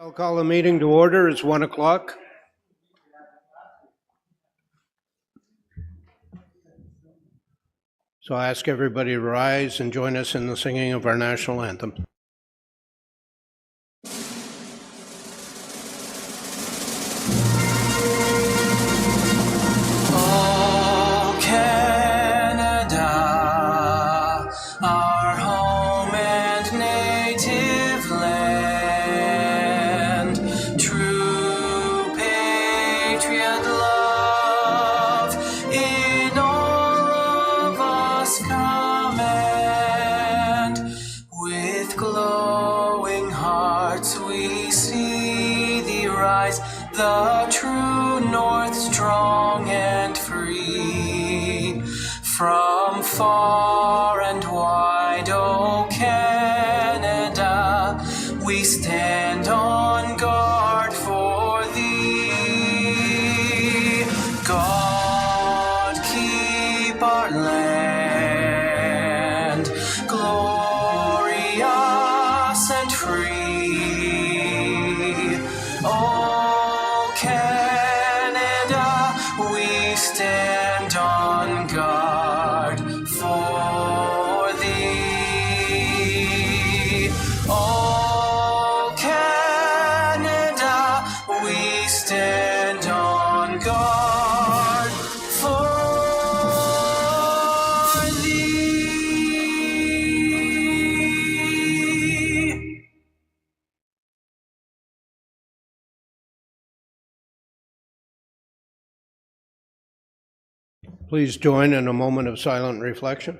I'll call the meeting to order. It's 1 o'clock. So I ask everybody to rise and join us in the singing of our national anthem. Oh, Canada, our home and native land, true patriot love in all of us command. With glowing hearts we see thee rise, the true north, strong and free. From far and wide, O Canada, we stand on guard for thee. God keep our land glorious and free. Oh, Canada, we stand on guard for thee. Oh, Canada, we stand on guard for thee. Please join in a moment of silent reflection.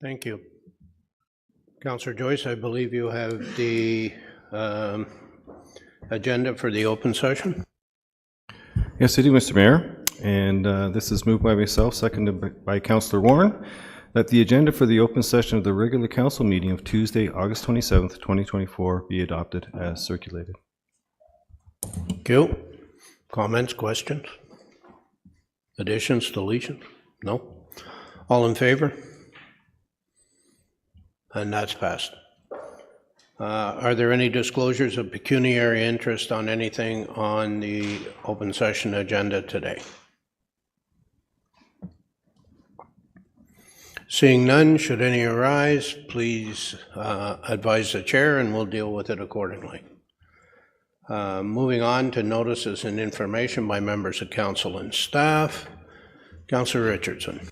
Thank you. Councillor Joyce, I believe you have the agenda for the open session. Yes, I do, Mr. Mayor. And this is moved by myself, seconded by Councillor Warren, that the agenda for the open session of the regular council meeting of Tuesday, August 27th, 2024 be adopted as circulated. Thank you. Comments, questions, additions, deletions? No? All in favor? And that's passed. Are there any disclosures of pecuniary interest on anything on the open session agenda today? Seeing none, should any arise, please advise the chair and we'll deal with it accordingly. Moving on to notices and information by members of council and staff. Councillor Richardson.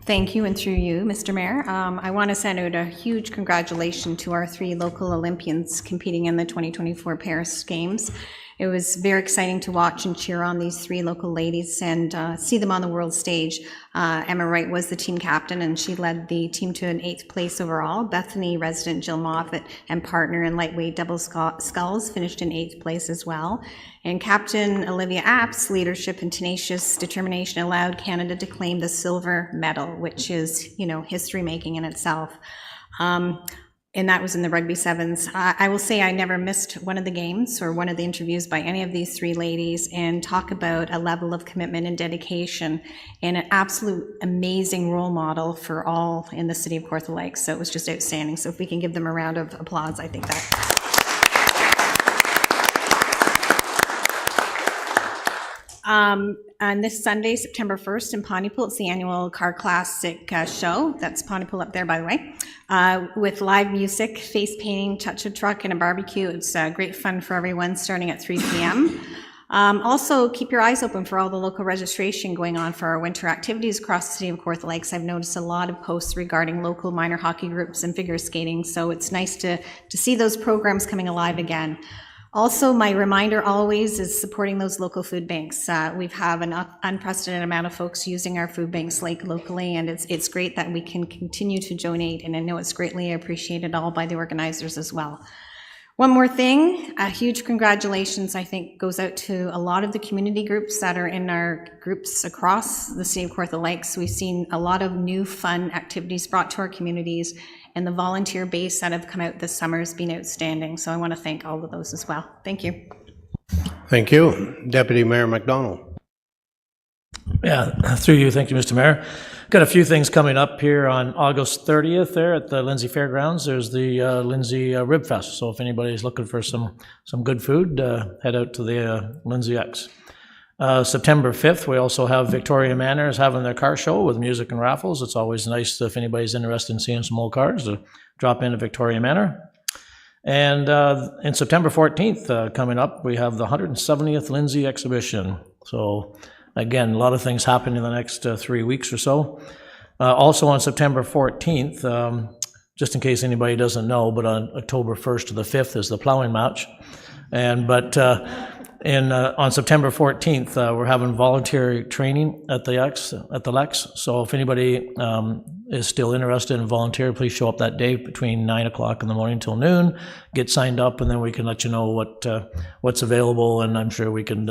Thank you, and through you, Mr. Mayor. I want to send out a huge congratulations to our 3 local Olympians competing in the 2024 Paris Games. It was very exciting to watch and cheer on these 3 local ladies and see them on the world stage. Emma Wright was the team captain, and she led the team to an 8th place overall. Bethany resident Jill Moffat and partner in lightweight double sculls finished in 8th place as well. And Captain Olivia App's leadership and tenacious determination allowed Canada to claim the silver medal, which is, history making in itself. and that was in the rugby sevens. I will say I never missed one of the games or one of the interviews by any of these three ladies, and talk about a level of commitment and dedication and an absolute amazing role model for all in the city of Kawartha Lakes. So it was just outstanding. So if we can give them a round of applause, I think that. On this Sunday, September 1st in Pontypool, it's the annual Car Classic show. That's Pontypool up there, by the way, with live music, face painting, cha-cha truck, and a barbecue. It's great fun for everyone, starting at 3 p.m. Also, keep your eyes open for all the local registration going on for our winter activities across the city of Kawartha Lakes. I've noticed a lot of posts regarding local minor hockey groups and figure skating, so it's nice to see those programs coming alive again. Also, my reminder always is supporting those local food banks. We have an unprecedented amount of folks using our food banks locally, and it's great that we can continue to donate, and I know it's greatly appreciated all by the organizers as well. One more thing, a huge congratulations, I think, goes out to a lot of the community groups that are in our groups across the city of Kawartha Lakes. We've seen a lot of new fun activities brought to our communities, and the volunteer base that have come out this summer has been outstanding. So I want to thank all of those as well. Thank you. Thank you. Deputy Mayor McDonald. Yeah, through you, thank you, Mr. Mayor. Got a few things coming up here on August 30th there at the Lindsay Fairgrounds. There's the Lindsay Rib Fest. So if anybody's looking for some good food, head out to the Lindsay X. September 5th, we also have Victoria Manors having their car show with music and raffles. It's always nice if anybody's interested in seeing some old cars to drop into Victoria Manor. And in September 14th, coming up, we have the 170th Lindsay exhibition. So again, a lot of things happen in the next 3 weeks or so. Also on September 14th, just in case anybody doesn't know, but on October 1st to the 5th is the plowing match. On September 14th, we're having voluntary training at the Lex. So if anybody is still interested in volunteer, please show up that day between 9 o'clock in the morning till noon. Get signed up, and then we can let you know what's available, and I'm sure we can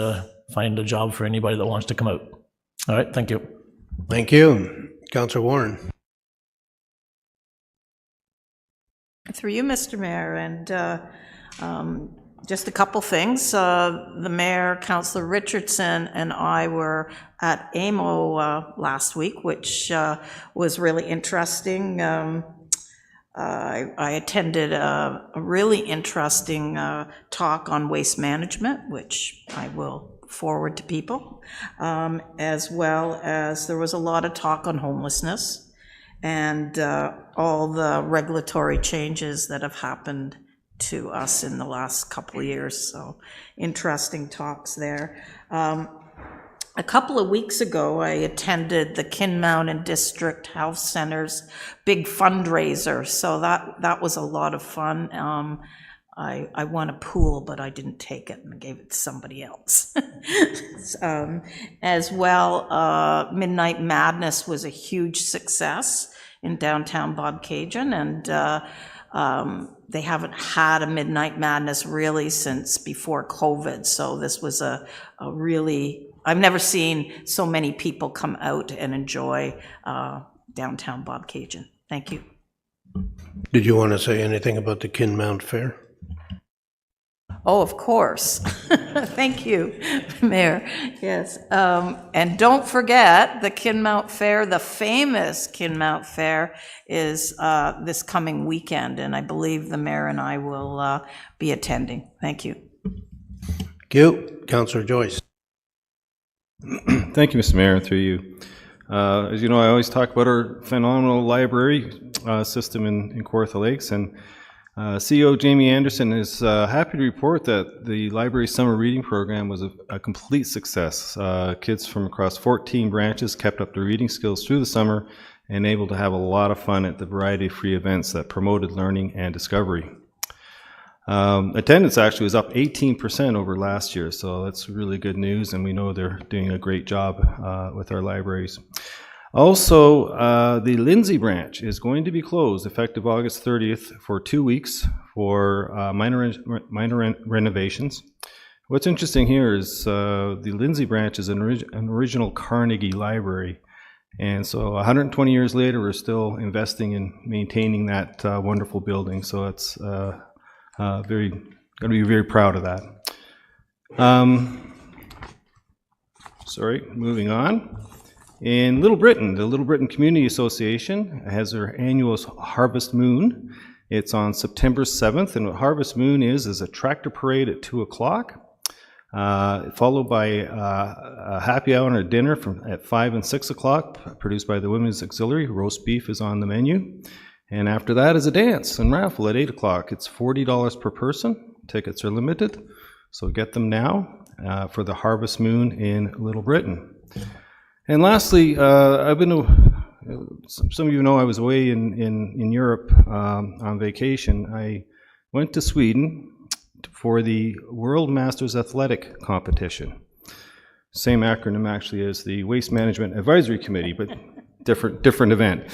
find a job for anybody that wants to come out. All right, thank you. Thank you. Councillor Warren. Through you, Mr. Mayor, and just a couple things. The Mayor, Councillor Richardson, and I were at AMO last week, which was really interesting. I attended a really interesting talk on waste management, which I will forward to people, as well as there was a lot of talk on homelessness and all the regulatory changes that have happened to us in the last couple of years. So interesting talks there. A couple of weeks ago, I attended the Kinmountain District Health Center's big fundraiser. So that was a lot of fun. I won a pool, but I didn't take it and gave it to somebody else. As well, Midnight Madness was a huge success in downtown Bobcaygeon, and they haven't had a Midnight Madness really since before COVID. So this was a really, I've never seen so many people come out and enjoy downtown Bobcaygeon. Thank you. Did you want to say anything about the Kinmount Fair? Oh, of course. Thank you, Mayor. Yes. And don't forget the Kinmount Fair, the famous Kinmount Fair, is this coming weekend, and I believe the Mayor and I will be attending. Thank you. Thank you. Councillor Joyce. Thank you, Mr. Mayor, through you. As you know, I always talk about our phenomenal library system in Kawartha Lakes, and CEO Jamie Anderson is happy to report that the library summer reading program was a complete success. Kids from across 14 branches kept up their reading skills through the summer and able to have a lot of fun at the variety of free events that promoted learning and discovery. Attendance actually was up 18% over last year, so that's really good news, and we know they're doing a great job with our libraries. Also, the Lindsay branch is going to be closed effective August 30th for 2 weeks for minor renovations. What's interesting here is the Lindsay branch is an original Carnegie library, And so 120 years later, we're still investing in maintaining that wonderful building. So it's going to be very proud of that. Moving on. In Little Britain, the Little Britain Community Association has their annual Harvest Moon. It's on September 7th, and what Harvest Moon is a tractor parade at 2 o'clock, followed by a happy hour and a dinner at 5 and 6 o'clock, produced by the Women's Auxiliary. Roast beef is on the menu. And after that is a dance and raffle at 8 o'clock. It's $40 per person. Tickets are limited, so get them now for the Harvest Moon in Little Britain. And lastly, some of you know I was away in Europe on vacation. I went to Sweden for the World Masters Athletic Competition. Same acronym actually as the Waste Management Advisory Committee, but different event.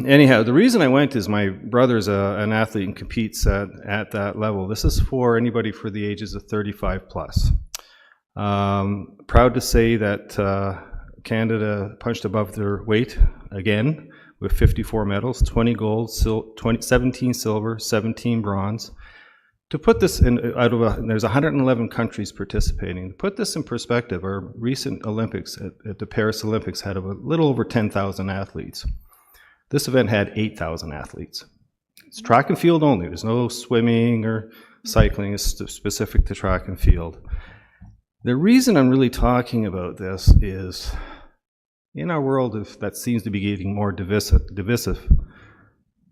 Anyhow, the reason I went is my brother's an athlete and competes at that level. This is for anybody for the ages of 35 plus. Proud to say that Canada punched above their weight again with 54 medals, 20 gold, 17 silver, 17 bronze. To put this in, there's 111 countries participating. To put this in perspective, our recent Olympics at the Paris Olympics had a little over 10,000 athletes. This event had 8,000 athletes. It's track and field only. There's no swimming or cycling. It's specific to track and field. The reason I'm really talking about this is in our world that seems to be getting more divisive,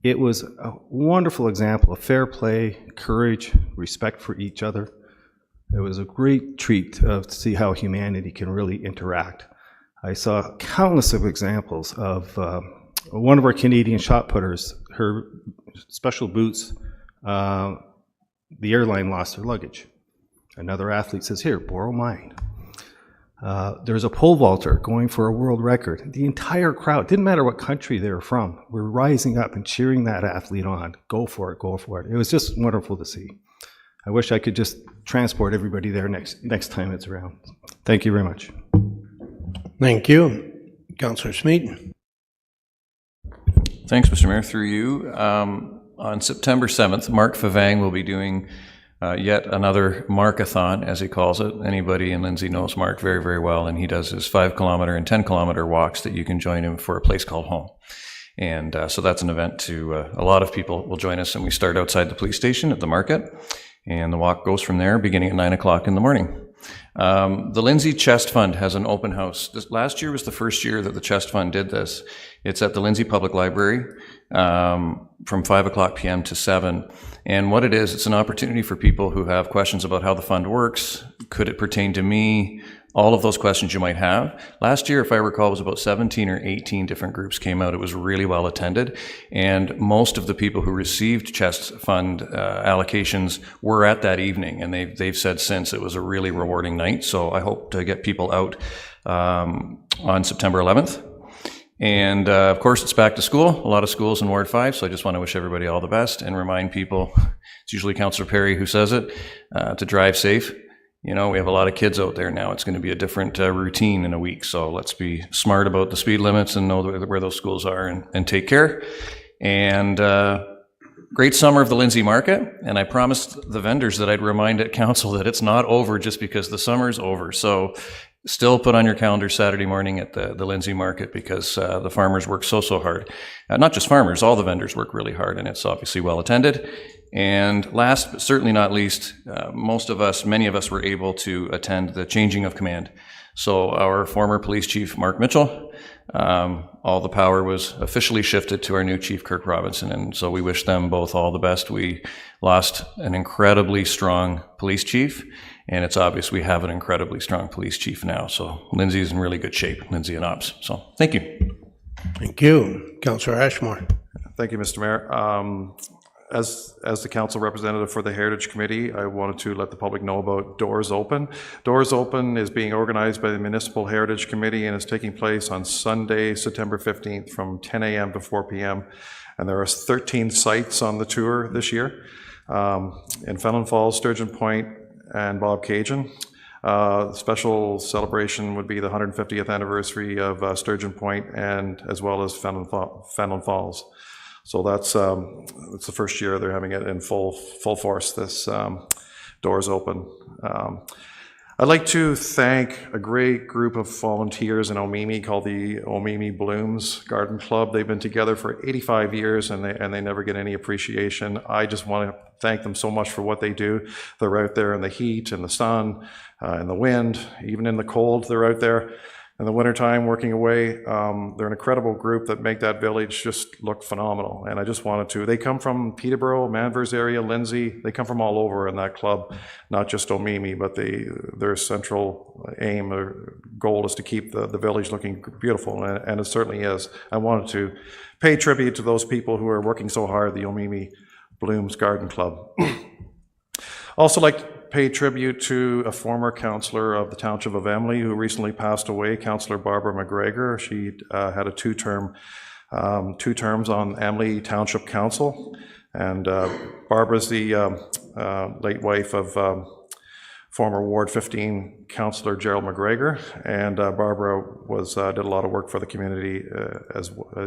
it was a wonderful example of fair play, courage, respect for each other. It was a great treat to see how humanity can really interact. I saw countless of examples of one of our Canadian shot putters, her special boots, the airline lost their luggage. Another athlete says, here, borrow mine. There's a pole vaulter going for a world record. The entire crowd, didn't matter what country they were from, were rising up and cheering that athlete on. Go for it, go for it. It was just wonderful to see. I wish I could just transport everybody there next time it's around. Thank you very much. Thank you. Councillor Smeaton. Thanks, Mr. Mayor. Through you, on September 7th, Mark Favang will be doing yet another Markathon, as he calls it. Anybody in Lindsay knows Mark very, very well, and he does his 5-kilometer and 10-kilometer walks that you can join him for a place called home. And so that's an event to a lot of people will join us, and we start outside the police station at the market, and the walk goes from there, beginning at 9 o'clock in the morning. The Lindsay Chest Fund has an open house. Last year was the first year that the Chest Fund did this. It's at the Lindsay Public Library from 5 o'clock p.m. to 7. And what it is, it's an opportunity for people who have questions about how the fund works. Could it pertain to me? All of those questions you might have. Last year, if I recall, it was about 17 or 18 different groups came out. It was really well attended. And most of the people who received Chest Fund allocations were at that evening. And they've said since it was a really rewarding night. So I hope to get people out on September 11th. And of course, it's back to school, a lot of schools in Ward 5, so I just want to wish everybody all the best and remind people, it's usually Councillor Perry who says it, to drive safe. You know, we have a lot of kids out there now. It's going to be a different routine in a week, so let's be smart about the speed limits and know where those schools are and take care. And great summer of the Lindsay Market, and I promised the vendors that I'd remind at council that it's not over just because the summer's over. So still put on your calendar Saturday morning at the Lindsay Market because the farmers work so hard. Not just farmers, all the vendors work really hard, and it's obviously well attended. And last but certainly not least, many of us were able to attend the changing of command. So our former police chief, Mark Mitchell, all the power was officially shifted to our new chief, Kirk Robinson, and so we wish them both all the best. We lost an incredibly strong police chief, and it's obvious we have an incredibly strong police chief now. So Lindsay's in really good shape, Lindsay and Ops. So thank you. Thank you. Councillor Ashmore. Thank you, Mr. Mayor. As the council representative for the Heritage Committee, I wanted to let the public know about Doors Open. Doors Open is being organized by the Municipal Heritage Committee and is taking place on Sunday, September 15th from 10 a.m. to 4 p.m. And there are 13 sites on the tour this year in Fenelon Falls, Sturgeon Point, and Bob Cajun. Special celebration would be the 150th anniversary of Sturgeon Point, and as well as Fenelon Falls. So that's the first year they're having it in full force, this Doors Open. I'd like to thank a great group of volunteers in Omemee called the Omemee Blooms Garden Club. They've been together for 85 years and they never get any appreciation. I just want to thank them so much for what they do. They're out there in the heat and the sun and the wind, even in the cold, they're out there in the wintertime working away. They're an incredible group that make that village just look phenomenal. And I just wanted to, they come from Peterborough, Manvers area, Lindsay, they come from all over in that club, not just Omemee, but their central aim or goal is to keep the village looking beautiful, and it certainly is. I wanted to pay tribute to those people who are working so hard, the Omemee Blooms Garden Club. Also like to pay tribute to a former councillor of the Township of Emily who recently passed away, Councillor Barbara McGregor. She had a two terms on Emily Township Council, and Barbara's the late wife of former Ward 15 Councillor Gerald McGregor, and Barbara did a lot of work for the community,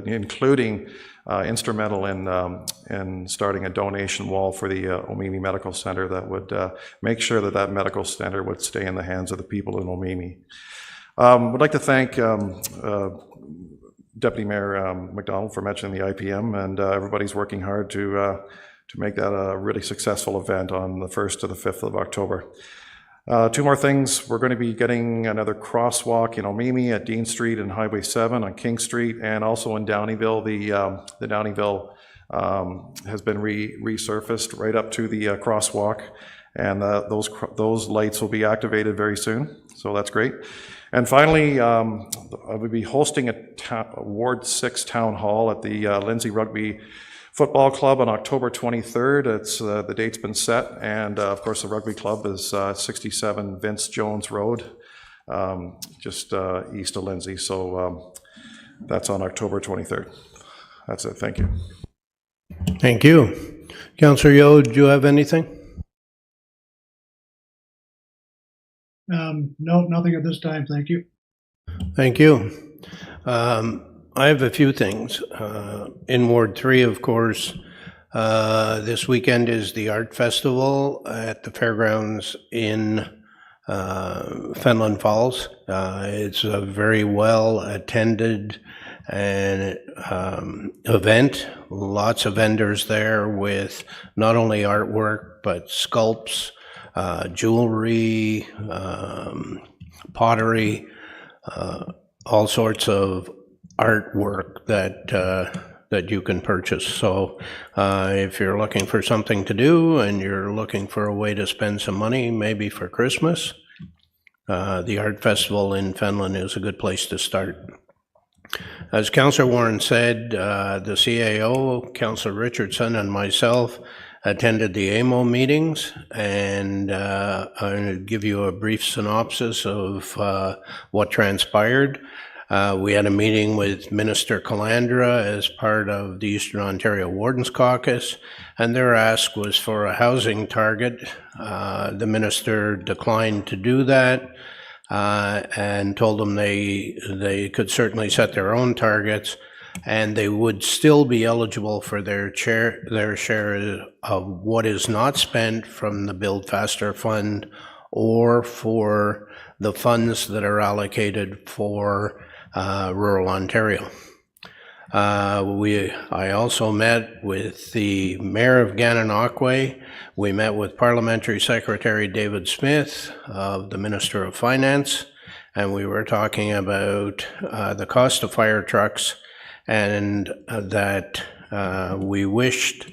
including instrumental in starting a donation wall for the Omemee Medical Center that would make sure that medical center would stay in the hands of the people in Omemee. Would like to thank Deputy Mayor McDonald for mentioning the IPM, and everybody's working hard to make that a really successful event on the 1st to the 5th of October. Two more things. We're going to be getting another crosswalk in Omemee at Dean Street and Highway 7 on King Street, and also in Downeyville. The Downeyville has been resurfaced right up to the crosswalk, and those lights will be activated very soon, so that's great. And finally, I will be hosting a Ward 6 Town Hall at the Lindsay Rugby Football Club on October 23rd. It's the date's been set, and of course the rugby club is 67 Vince Jones Road, just east of Lindsay. So that's on October 23rd. That's it. Thank you. Thank you. Councillor Yeo, do you have anything? No, nothing at this time. Thank you. Thank you. I have a few things. In Ward 3, of course, this weekend is the Art Festival at the fairgrounds in Fenelon Falls. It's a very well attended event. Lots of vendors there with not only artwork, but sculpts, jewelry, pottery, all sorts of artwork that you can purchase. So if you're looking for something to do and you're looking for a way to spend some money, maybe for Christmas, the Art Festival in Fenelon is a good place to start. As Councillor Warren said, the CAO, Councillor Richardson, and myself attended the AMO meetings, and I'll give you a brief synopsis of what transpired. We had a meeting with Minister Calandra as part of the Eastern Ontario Wardens Caucus, and their ask was for a housing target. The minister declined to do that and told them they could certainly set their own targets, and they would still be eligible for their share of what is not spent from the Build Faster Fund or for the funds that are allocated for rural Ontario. I also met with the Mayor of Gananoque. We met with Parliamentary Secretary David Smith of the Minister of Finance, and we were talking about the cost of fire trucks, and that we wished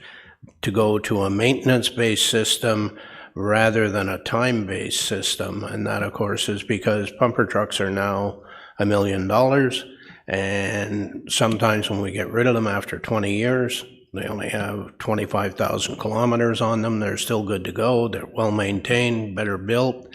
to go to a maintenance-based system rather than a time-based system. And that, of course, is because pumper trucks are now $1 million, and sometimes when we get rid of them after 20 years, they only have 25,000 kilometers on them. They're still good to go. They're well maintained, better built.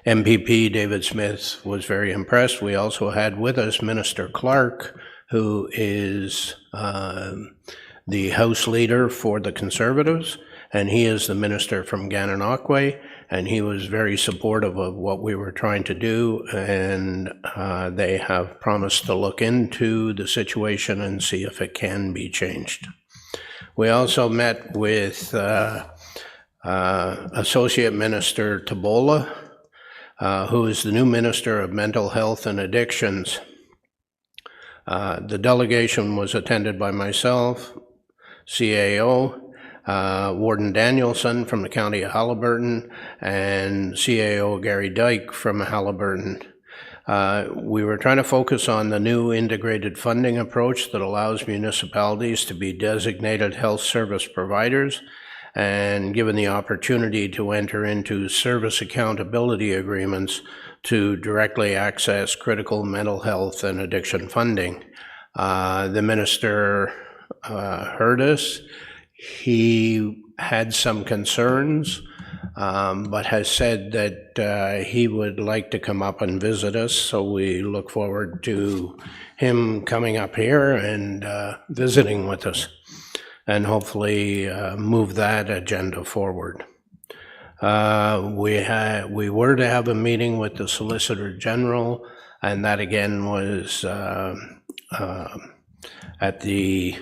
MPP David Smith was very impressed. We also had with us Minister Clark, who is the House Leader for the Conservatives, and he is the minister from Gananoque, and he was very supportive of what we were trying to do, and they have promised to look into the situation and see if it can be changed. We also met with Associate Minister Tabola, who is the new Minister of Mental Health and Addictions. The delegation was attended by myself, CAO, Warden Danielson from the County of Haliburton, and CAO Gary Dyke from Haliburton. We were trying to focus on the new integrated funding approach that allows municipalities to be designated health service providers and given the opportunity to enter into service accountability agreements to directly access critical mental health and addiction funding. The minister heard us. He had some concerns, but has said that he would like to come up and visit us, so we look forward to him coming up here and visiting with us, and hopefully move that agenda forward. We were to have a meeting with the Solicitor General, and that again was at the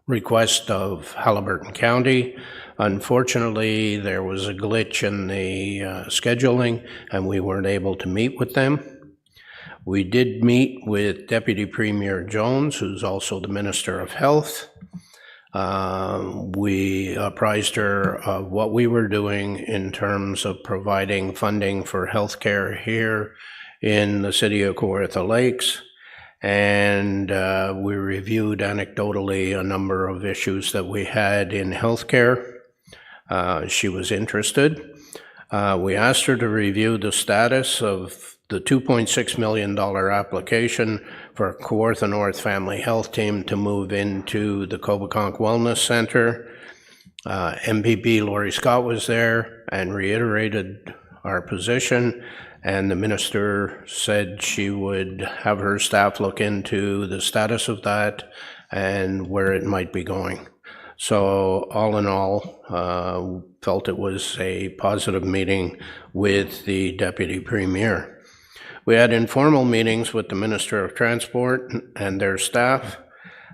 request of Haliburton County. Unfortunately, there was a glitch in the scheduling, and we weren't able to meet with them. We did meet with Deputy Premier Jones, who's also the Minister of Health. We apprised her of what we were doing in terms of providing funding for healthcare here in the city of Kawartha Lakes. And we reviewed anecdotally a number of issues that we had in healthcare. She was interested. We asked her to review the status of the $2.6 million application for Kawartha North Family Health Team to move into the Cobeconk Wellness Center. MPP Laurie Scott was there and reiterated our position, and the minister said she would have her staff look into the status of that and where it might be going. So all in all, felt it was a positive meeting with the Deputy Premier. We had informal meetings with the Minister of Transport and their staff,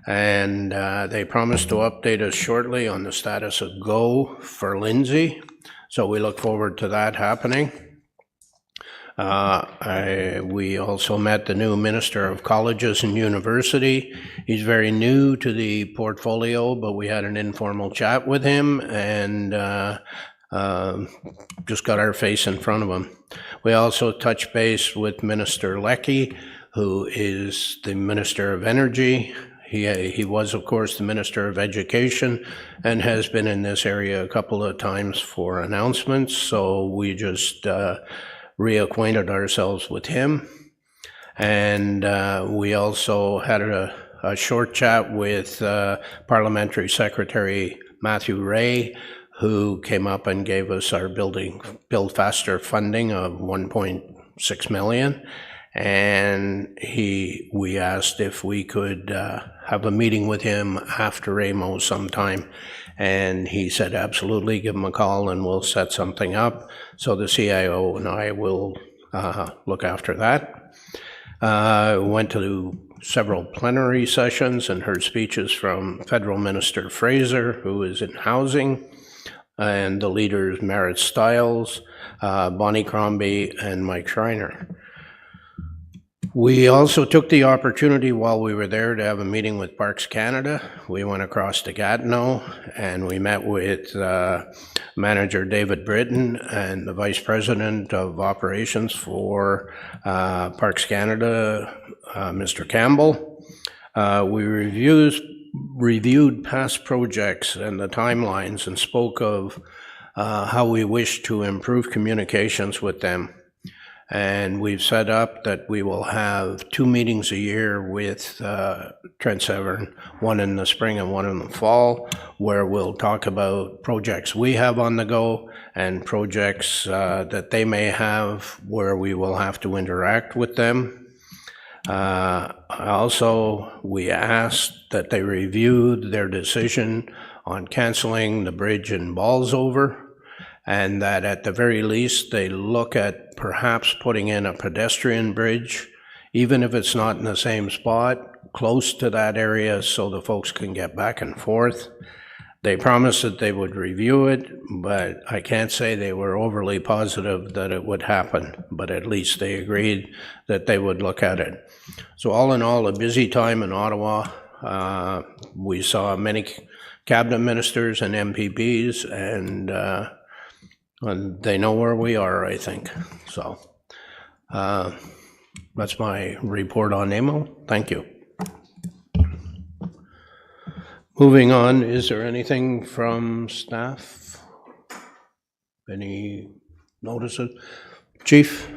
and they promised to update us shortly on the status of GO for Lindsay. So we look forward to that happening. We also met the new Minister of Colleges and University. He's very new to the portfolio, but we had an informal chat with him and just got our face in front of him. We also touched base with Minister Leckie, who is the Minister of Energy. He was, of course, the Minister of Education and has been in this area a couple of times for announcements, so we just reacquainted ourselves with him. And we also had a short chat with Parliamentary Secretary Matthew Ray, who came up and gave us our Build Faster funding of $1.6 million. And we asked if we could have a meeting with him after AMO sometime. And he said, absolutely, give him a call and we'll set something up. So the CIO and I will look after that. Went to several plenary sessions and heard speeches from Federal Minister Fraser, who is in housing, and the leaders Merritt Stiles, Bonnie Crombie, and Mike Schreiner. We also took the opportunity while we were there to have a meeting with Parks Canada. We went across to Gatineau and we met with Manager David Britton and the Vice President of Operations for Parks Canada, Mr. Campbell. We reviewed past projects and the timelines and spoke of how we wish to improve communications with them. And we've set up that we will have 2 meetings a year with Trent Severn, one in the spring and one in the fall, where we'll talk about projects we have on the go and projects that they may have where we will have to interact with them. Also, we asked that they reviewed their decision on canceling the bridge in Balsover, and that at the very least, they look at perhaps putting in a pedestrian bridge, even if it's not in the same spot, close to that area so the folks can get back and forth. They promised that they would review it, but I can't say they were overly positive that it would happen, but at least they agreed that they would look at it. So all in all, a busy time in Ottawa. We saw many cabinet ministers and MPPs, and they know where we are, I think. So that's my report on AMO. Thank you. Moving on, is there anything from staff? Any notices? Chief?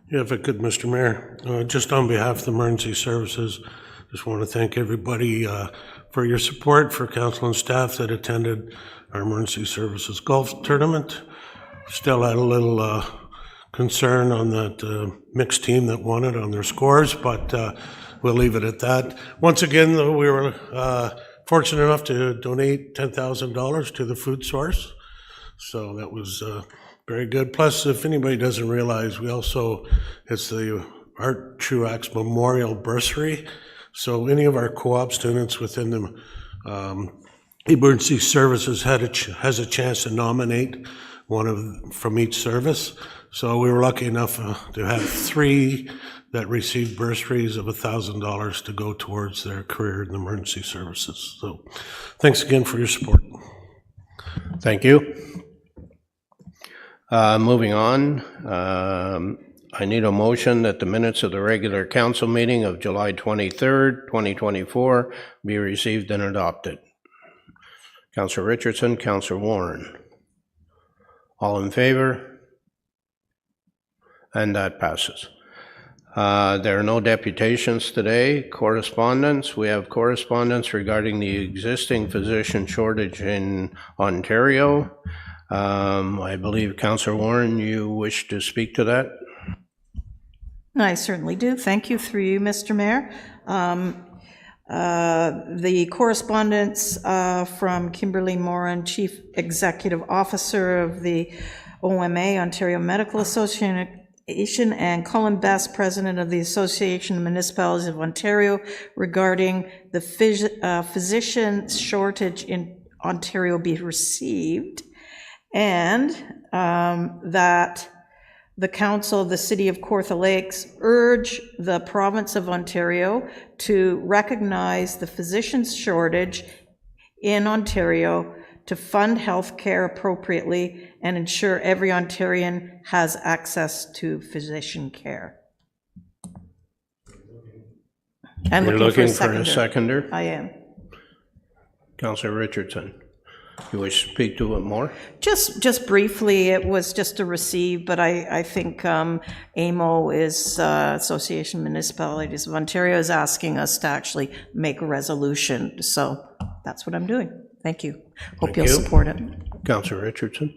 Yeah, if I could, Mr. Mayor, just on behalf of the emergency services, just want to thank everybody for your support, for council and staff that attended our emergency services golf tournament. Still had a little concern on that mixed team that won it on their scores, but we'll leave it at that. Once again, though, we were fortunate enough to donate $10,000 to the food source. So that was very good. Plus, if anybody doesn't realize, it's the Art Truax Memorial Bursary. So any of our co-op students within the emergency services has a chance to nominate one from each service. So we were lucky enough to have 3 that received bursaries of $1,000 to go towards their career in emergency services. So thanks again for your support. Thank you. Moving on, I need a motion that the minutes of the regular council meeting of July 23rd, 2024 be received and adopted. Councillor Richardson, Councillor Warren. All in favor? And that passes. There are no deputations today. Correspondence. We have correspondence regarding the existing physician shortage in Ontario. I believe, Councillor Warren, you wish to speak to that? I certainly do. Thank you, through you, Mr. Mayor. The correspondence from Kimberly Moran, Chief Executive Officer of the OMA, Ontario Medical Association, and Colin Best, President of the Association of Municipalities of Ontario, regarding the physician shortage in Ontario be received, and that the Council of the City of Kawartha Lakes urge the Province of Ontario to recognize the physician shortage in Ontario, to fund healthcare appropriately, and ensure every Ontarian has access to physician care. And You're looking for a seconder? I am. Councillor Richardson, you wish to speak to it more? Just briefly, it was just a receive, but I think AMO is, Association of Municipalities of Ontario, is asking us to actually make a resolution. So that's what I'm doing. Thank you. Hope you'll support it. Councillor Richardson?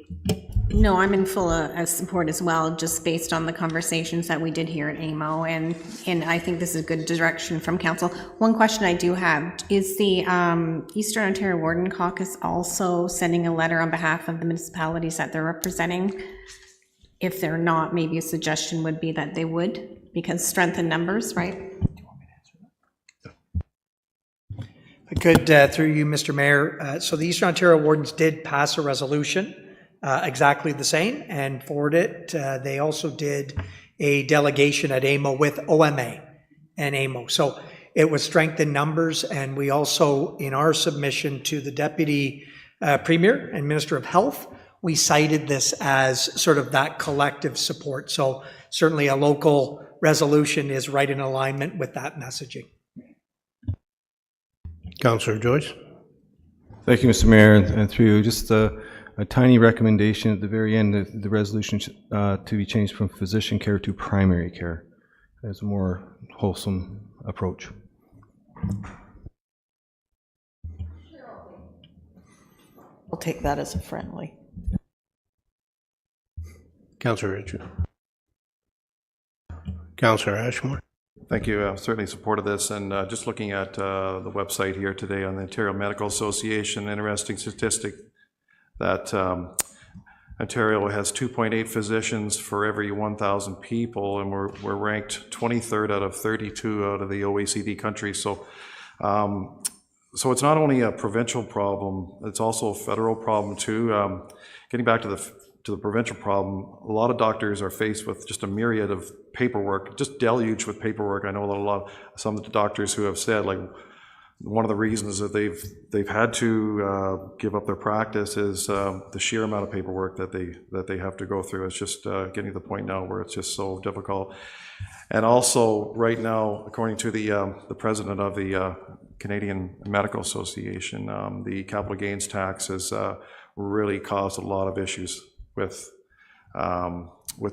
No, I'm in full support as well, just based on the conversations that we did here at AMO, and I think this is a good direction from council. One question I do have, is the Eastern Ontario Warden Caucus also sending a letter on behalf of the municipalities that they're representing? If they're not, maybe a suggestion would be that they would, because strength in numbers, right? I could, through you, Mr. Mayor. So the Eastern Ontario Wardens did pass a resolution exactly the same and forward it. They also did a delegation at AMO with OMA and AMO. So it was strength in numbers, and we also, in our submission to the Deputy Premier and Minister of Health, we cited this as sort of that collective support. So certainly a local resolution is right in alignment with that messaging. Councillor Joyce? Thank you, Mr. Mayor, and through you, just a tiny recommendation at the very end, the resolution to be changed from physician care to primary care as a more wholesome approach. We'll take that as a friendly. Councillor Richard. Councillor Ashmore? Thank you. Certainly supported this, and just looking at the website here today on the Ontario Medical Association, interesting statistic that Ontario has 2.8 physicians for every 1,000 people, and we're ranked 23rd out of 32 out of the OECD countries. So, so it's not only a provincial problem; it's also a federal problem too. Getting back to the provincial problem, a lot of doctors are faced with just a myriad of paperwork, just deluged with paperwork. I know that some of the doctors who have said, like, one of the reasons that they've had to give up their practice is the sheer amount of paperwork that they have to go through. It's just getting to the point now where it's just so difficult. And also, right now, according to the president of the Canadian Medical Association, the capital gains tax has really caused a lot of issues with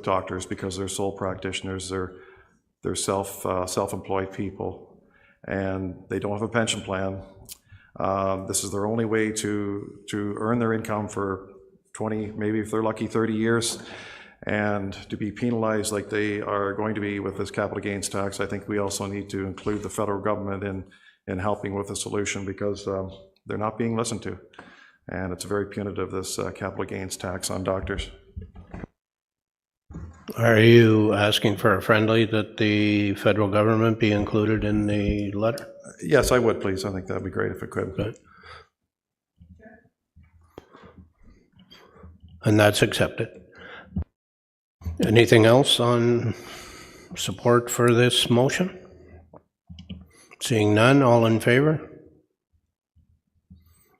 doctors because they're sole practitioners, they're self-employed people, and they don't have a pension plan. This is their only way to earn their income for 20, maybe if they're lucky, 30 years, and to be penalized like they are going to be with this capital gains tax. I think we also need to include the federal government in helping with the solution, because they're not being listened to. And it's very punitive, this capital gains tax on doctors. Are you asking for a friendly that the federal government be included in the letter? Yes, I would, please. I think that'd be great if it could. Okay. And that's accepted. Anything else on support for this motion? Seeing none, all in favor?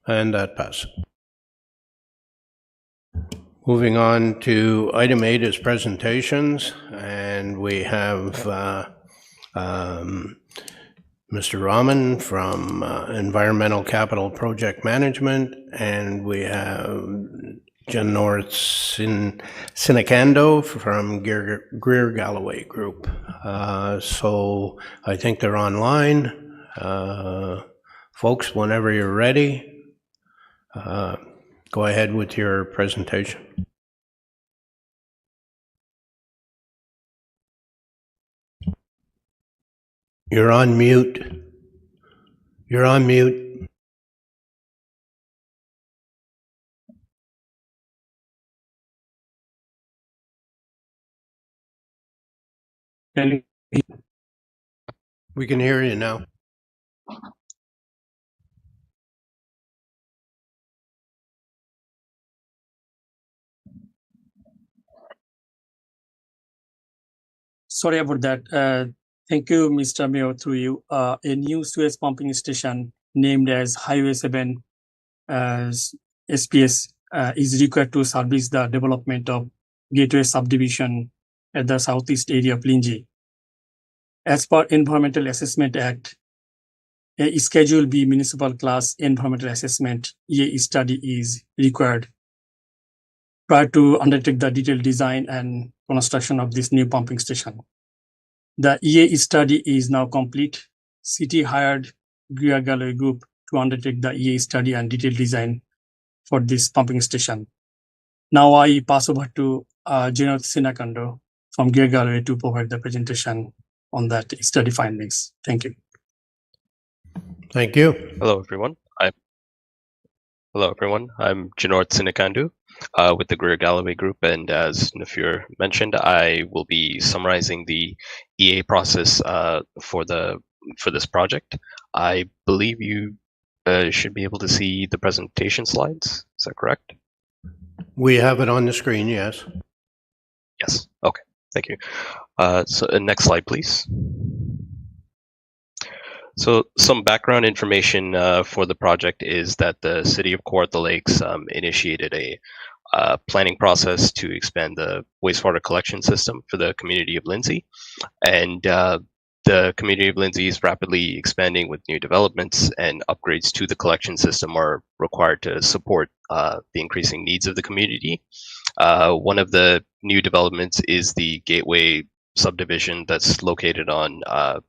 And that passes. Moving on to item 8 is presentations, and we have Mr. Rahman from Environmental Capital Project Management, and we have Jen North Sinacando from Greer Galloway Group. So I think they're online. Folks, whenever you're ready, go ahead with your presentation. You're on mute. You're on mute. We can hear you now. Sorry about that. Thank you, Mr. Mayor, through you. A new sewage pumping station named as Highway 7 SPS is required to service the development of Gateway subdivision at the southeast area of Lindsay. As per Environmental Assessment Act, a Schedule B municipal class environmental assessment EA study is required prior to undertake the detailed design and construction of this new pumping station. The EA study is now complete. City hired Greer Galloway Group to undertake the EA study and detailed design for this pumping station. Now I pass over to Jenoth Sinacando from Greer Galloway to provide the presentation on that study findings. Thank you. Thank you. Hello, everyone. I'm Jenoth Sinacando with the Greer Galloway Group, and as Nafir mentioned, I will be summarizing the EA process for this project. I believe you should be able to see the presentation slides. Is that correct? We have it on the screen, yes. Yes. Okay. Thank you. So next slide, please. So some background information for the project is that the City of Kawartha Lakes initiated a planning process to expand the wastewater collection system for the community of Lindsay. And the community of Lindsay is rapidly expanding with new developments, and upgrades to the collection system are required to support the increasing needs of the community. One of the new developments is the Gateway subdivision that's located on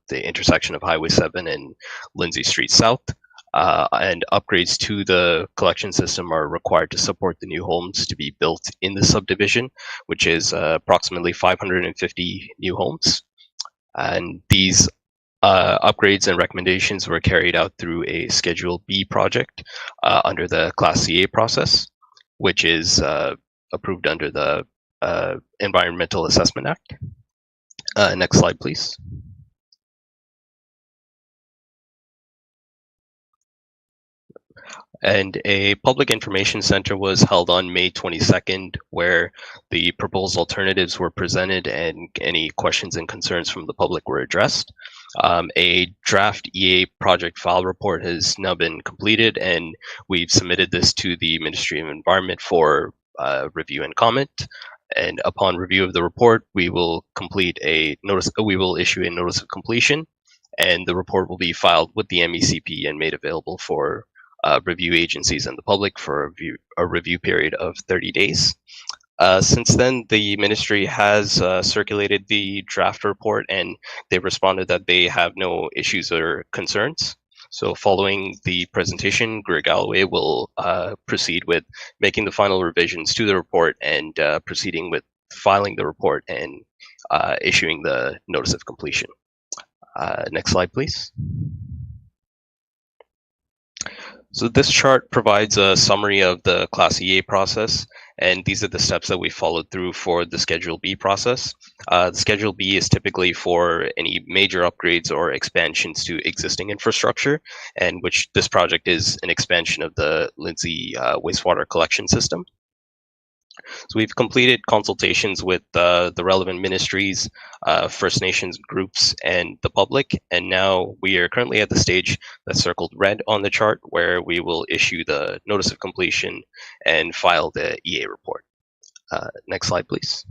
the intersection of Highway 7 and Lindsay Street South. And upgrades to the collection system are required to support the new homes to be built in the subdivision, which is approximately 550 new homes. And these upgrades and recommendations were carried out through a Schedule B project under the Class CA process, which is approved under the Environmental Assessment Act. Next slide, please. And a public information center was held on May 22nd, where the proposed alternatives were presented and any questions and concerns from the public were addressed. A draft EA project file report has now been completed, and we've submitted this to the Ministry of Environment for review and comment. And upon review of the report, we will issue a notice of completion, and the report will be filed with the MECP and made available for review agencies and the public for a review period of 30 days. Since then, the ministry has circulated the draft report, and they responded that they have no issues or concerns. So following the presentation, Greer Galloway will proceed with making the final revisions to the report and proceeding with filing the report and issuing the notice of completion. Next slide, please. So this chart provides a summary of the Class EA process, and these are the steps that we followed through for the Schedule B process. The Schedule B is typically for any major upgrades or expansions to existing infrastructure, and which this project is an expansion of the Lindsay wastewater collection system. So we've completed consultations with the relevant ministries, First Nations groups, and the public, and now we are currently at the stage that's circled red on the chart, where we will issue the notice of completion and file the EA report. Next slide, please.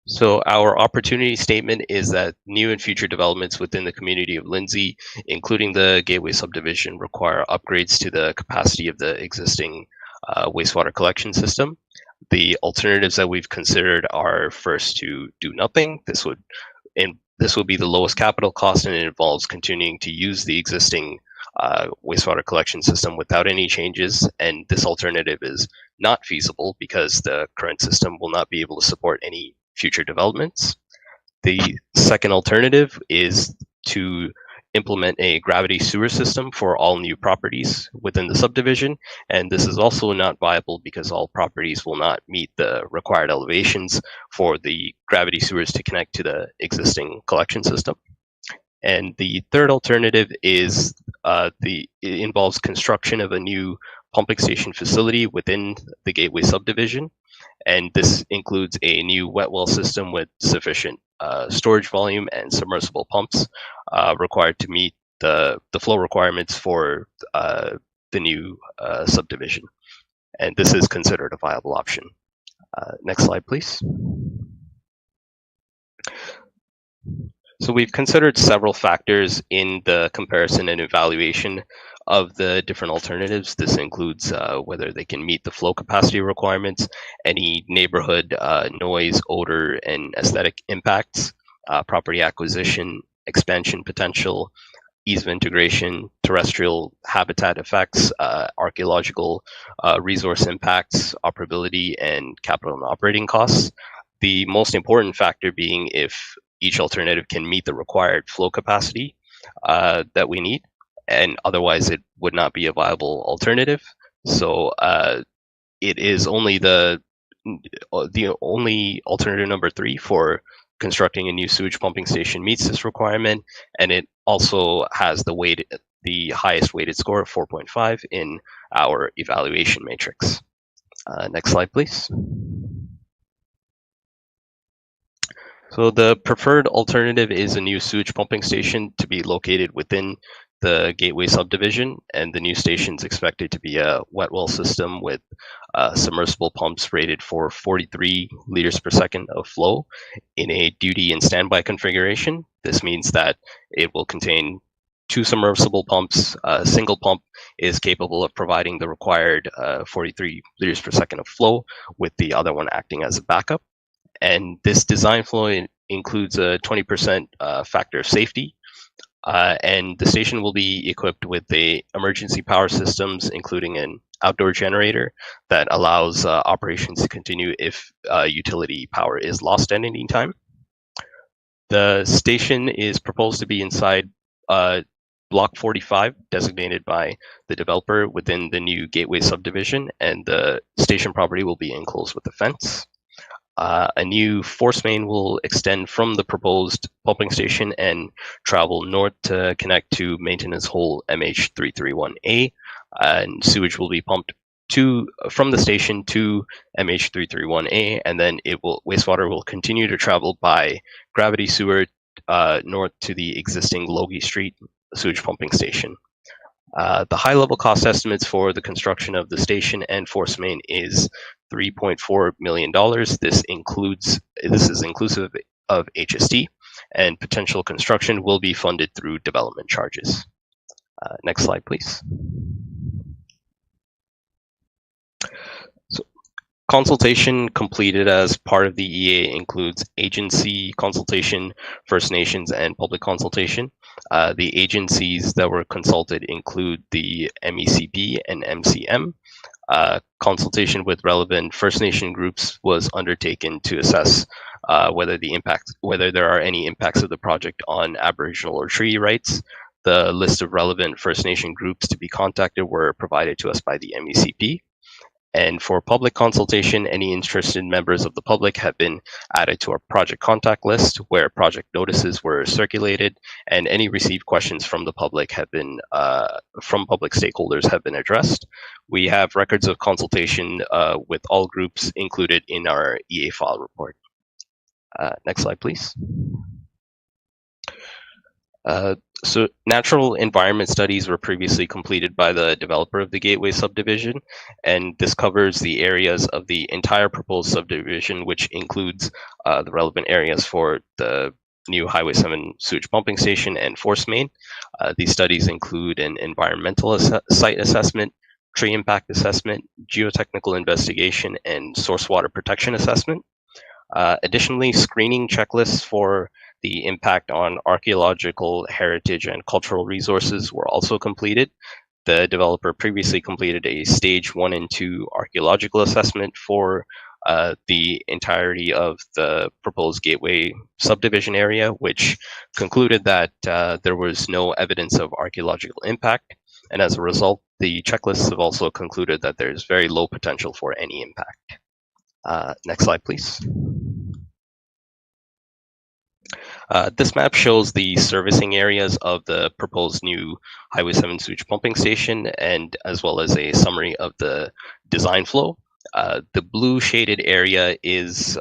So our opportunity statement is that new and future developments within the community of Lindsay, including the Gateway subdivision, require upgrades to the capacity of the existing wastewater collection system. The alternatives that we've considered are first to do nothing. This would be the lowest capital cost, and it involves continuing to use the existing wastewater collection system without any changes. And this alternative is not feasible because the current system will not be able to support any future developments. The second alternative is to implement a gravity sewer system for all new properties within the subdivision, and this is also not viable because all properties will not meet the required elevations for the gravity sewers to connect to the existing collection system. And the third alternative is it involves construction of a new pumping station facility within the Gateway subdivision. And this includes a new wet well system with sufficient storage volume and submersible pumps required to meet the flow requirements for the new subdivision. And this is considered a viable option. Next slide, please. So we've considered several factors in the comparison and evaluation of the different alternatives. This includes whether they can meet the flow capacity requirements, any neighborhood noise, odor, and aesthetic impacts, property acquisition, expansion potential, ease of integration, terrestrial habitat effects, archaeological resource impacts, operability, and capital and operating costs. The most important factor being if each alternative can meet the required flow capacity that we need, and otherwise it would not be a viable alternative. So it is only the only alternative number 3 for constructing a new sewage pumping station meets this requirement, and it also has the highest weighted score of 4.5 in our evaluation matrix. Next slide, please. So the preferred alternative is a new sewage pumping station to be located within the Gateway subdivision, and the new station is expected to be a wet well system with submersible pumps rated for 43 liters per second of flow in a duty and standby configuration. This means that it will contain 2 submersible pumps. A single pump is capable of providing the required 43 liters per second of flow, with the other one acting as a backup. And this design flow includes a 20% factor of safety. And the station will be equipped with the emergency power systems, including an outdoor generator that allows operations to continue if utility power is lost at any time. The station is proposed to be inside Block 45, designated by the developer within the new Gateway subdivision, and the station property will be enclosed with a fence. A new force main will extend from the proposed pumping station and travel north to connect to maintenance hole MH331A, and sewage will be pumped from the station to MH331A, and then wastewater will continue to travel by gravity sewer north to the existing Logie Street sewage pumping station. The high-level cost estimates for the construction of the station and force main is $3.4 million. This is inclusive of HST, and potential construction will be funded through development charges. Next slide, please. Consultation completed as part of the EA includes agency consultation, First Nations, and public consultation. The agencies that were consulted include the MECP and MCM. Consultation with relevant First Nation groups was undertaken to assess whether there are any impacts of the project on Aboriginal or treaty rights. The list of relevant First Nation groups to be contacted were provided to us by the MECP. And for public consultation, any interested members of the public have been added to our project contact list, where project notices were circulated, and any received questions from the public have been from public stakeholders have been addressed. We have records of consultation with all groups included in our EA file report. Next slide, please. So natural environment studies were previously completed by the developer of the Gateway subdivision, and this covers the areas of the entire proposed subdivision, which includes the relevant areas for the new Highway 7 sewage pumping station and force main. These studies include an environmental site assessment, tree impact assessment, geotechnical investigation, and source water protection assessment. Additionally, screening checklists for the impact on archaeological heritage and cultural resources were also completed. The developer previously completed a stage 1 and 2 archaeological assessment for the entirety of the proposed Gateway subdivision area, which concluded that there was no evidence of archaeological impact. And as a result, the checklists have also concluded that there's very low potential for any impact. Next slide, please. This map shows the servicing areas of the proposed new Highway 7 sewage pumping station, and as well as a summary of the design flow. The blue shaded area is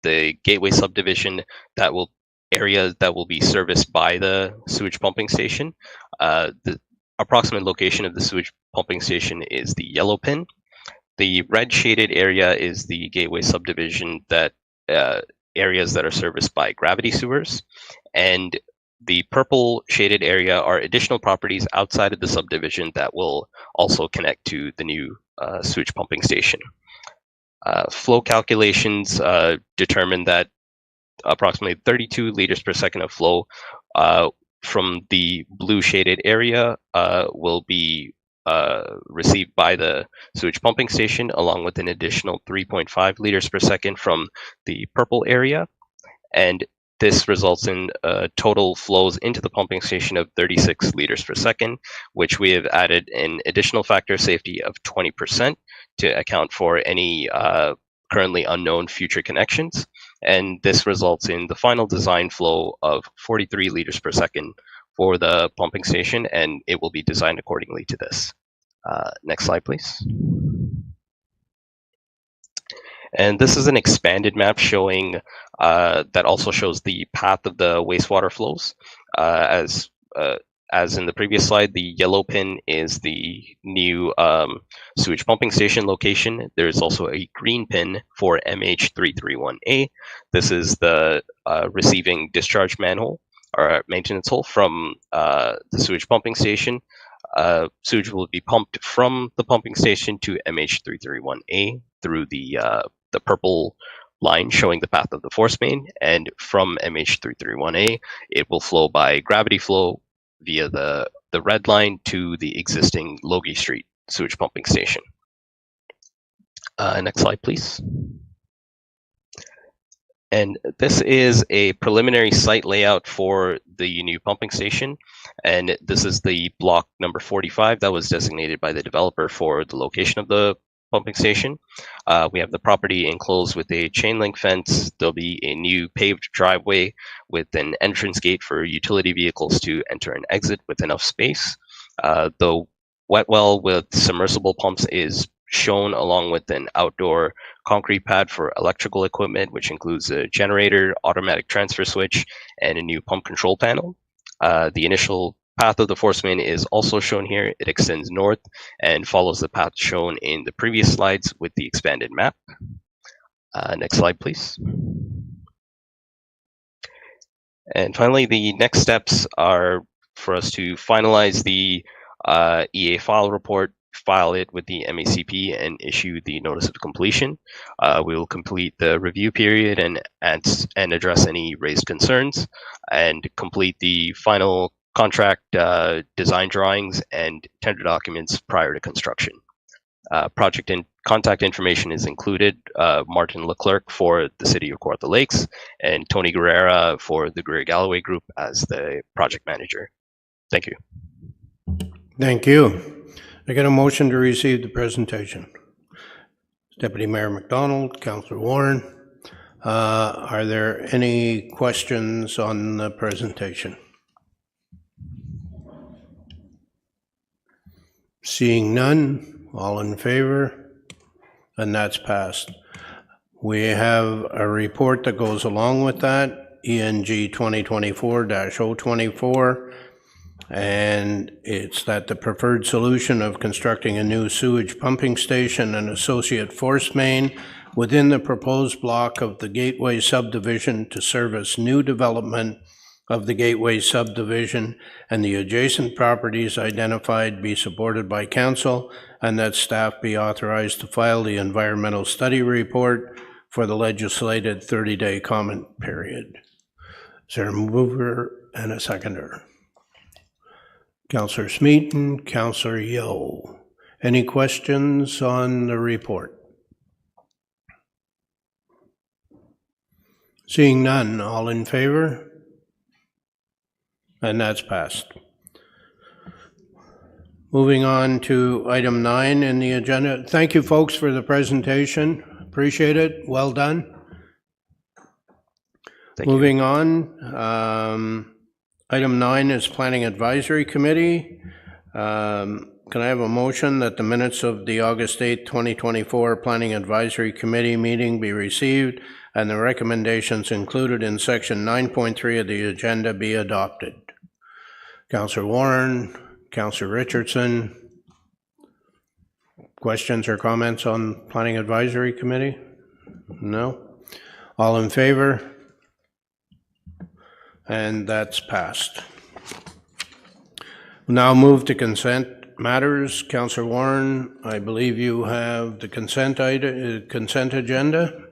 the Gateway subdivision area that will be serviced by the sewage pumping station. The approximate location of the sewage pumping station is the yellow pin. The red shaded area is the Gateway subdivision areas that are serviced by gravity sewers, and the purple shaded area are additional properties outside of the subdivision that will also connect to the new sewage pumping station. Flow calculations determine that approximately 32 liters per second of flow from the blue shaded area will be received by the sewage pumping station, along with an additional 3.5 liters per second from the purple area. And this results in total flows into the pumping station of 36 liters per second, which we have added an additional factor of safety of 20% to account for any currently unknown future connections. And this results in the final design flow of 43 liters per second for the pumping station, and it will be designed accordingly to this. Next slide, please. And this is an expanded map showing that also shows the path of the wastewater flows. As in the previous slide, the yellow pin is the new sewage pumping station location. There's also a green pin for MH331A. This is the receiving discharge manhole or maintenance hole from the sewage pumping station. Sewage will be pumped from the pumping station to MH331A through the purple line showing the path of the force main, and from MH331A, it will flow by gravity flow via the red line to the existing Logie Street sewage pumping station. Next slide, please. And this is a preliminary site layout for the new pumping station. And this is the block number 45 that was designated by the developer for the location of the pumping station. We have the property enclosed with a chain link fence. There'll be a new paved driveway with an entrance gate for utility vehicles to enter and exit with enough space. The wet well with submersible pumps is shown along with an outdoor concrete pad for electrical equipment, which includes a generator, automatic transfer switch, and a new pump control panel. The initial path of the force main is also shown here. It extends north and follows the path shown in the previous slides with the expanded map. Next slide, please. And finally, the next steps are for us to finalize the EA file report, file it with the MACP, and issue the notice of completion. We will complete the review period and address any raised concerns, and complete the final contract design drawings and tender documents prior to construction. Project and contact information is included. Martin Leclerc for the City of Kawartha Lakes, and Tony Guerrera for the Greer-Galloway Group as the project manager. Thank you. Thank you. I get a motion to receive the presentation. Deputy Mayor McDonald, Councillor Warren. Are there any questions on the presentation? Seeing none, all in favor, and that's passed. We have a report that goes along with that, ENG 2024-024, and it's that the preferred solution of constructing a new sewage pumping station and associate force main within the proposed block of the Gateway subdivision to service new development of the Gateway subdivision and the adjacent properties identified be supported by council, and that staff be authorized to file the environmental study report for the legislated 30-day comment period. Is there a mover and a seconder? Councillor Smeaton, Councillor Yeo. Any questions on the report? Seeing none, all in favor? And that's passed. Moving on to item 9 in the agenda. Thank you, folks, for the presentation. Appreciate it. Well done. Moving on. Item 9 is Planning Advisory Committee. Can I have a motion that the minutes of the August 8, 2024 Planning Advisory Committee meeting be received and the recommendations included in section 9.3 of the agenda be adopted? Councillor Warren, Councillor Richardson. Questions or comments on Planning Advisory Committee? No? All in favor? And that's passed. We'll now move to consent matters. Councillor Warren, I believe you have the consent agenda.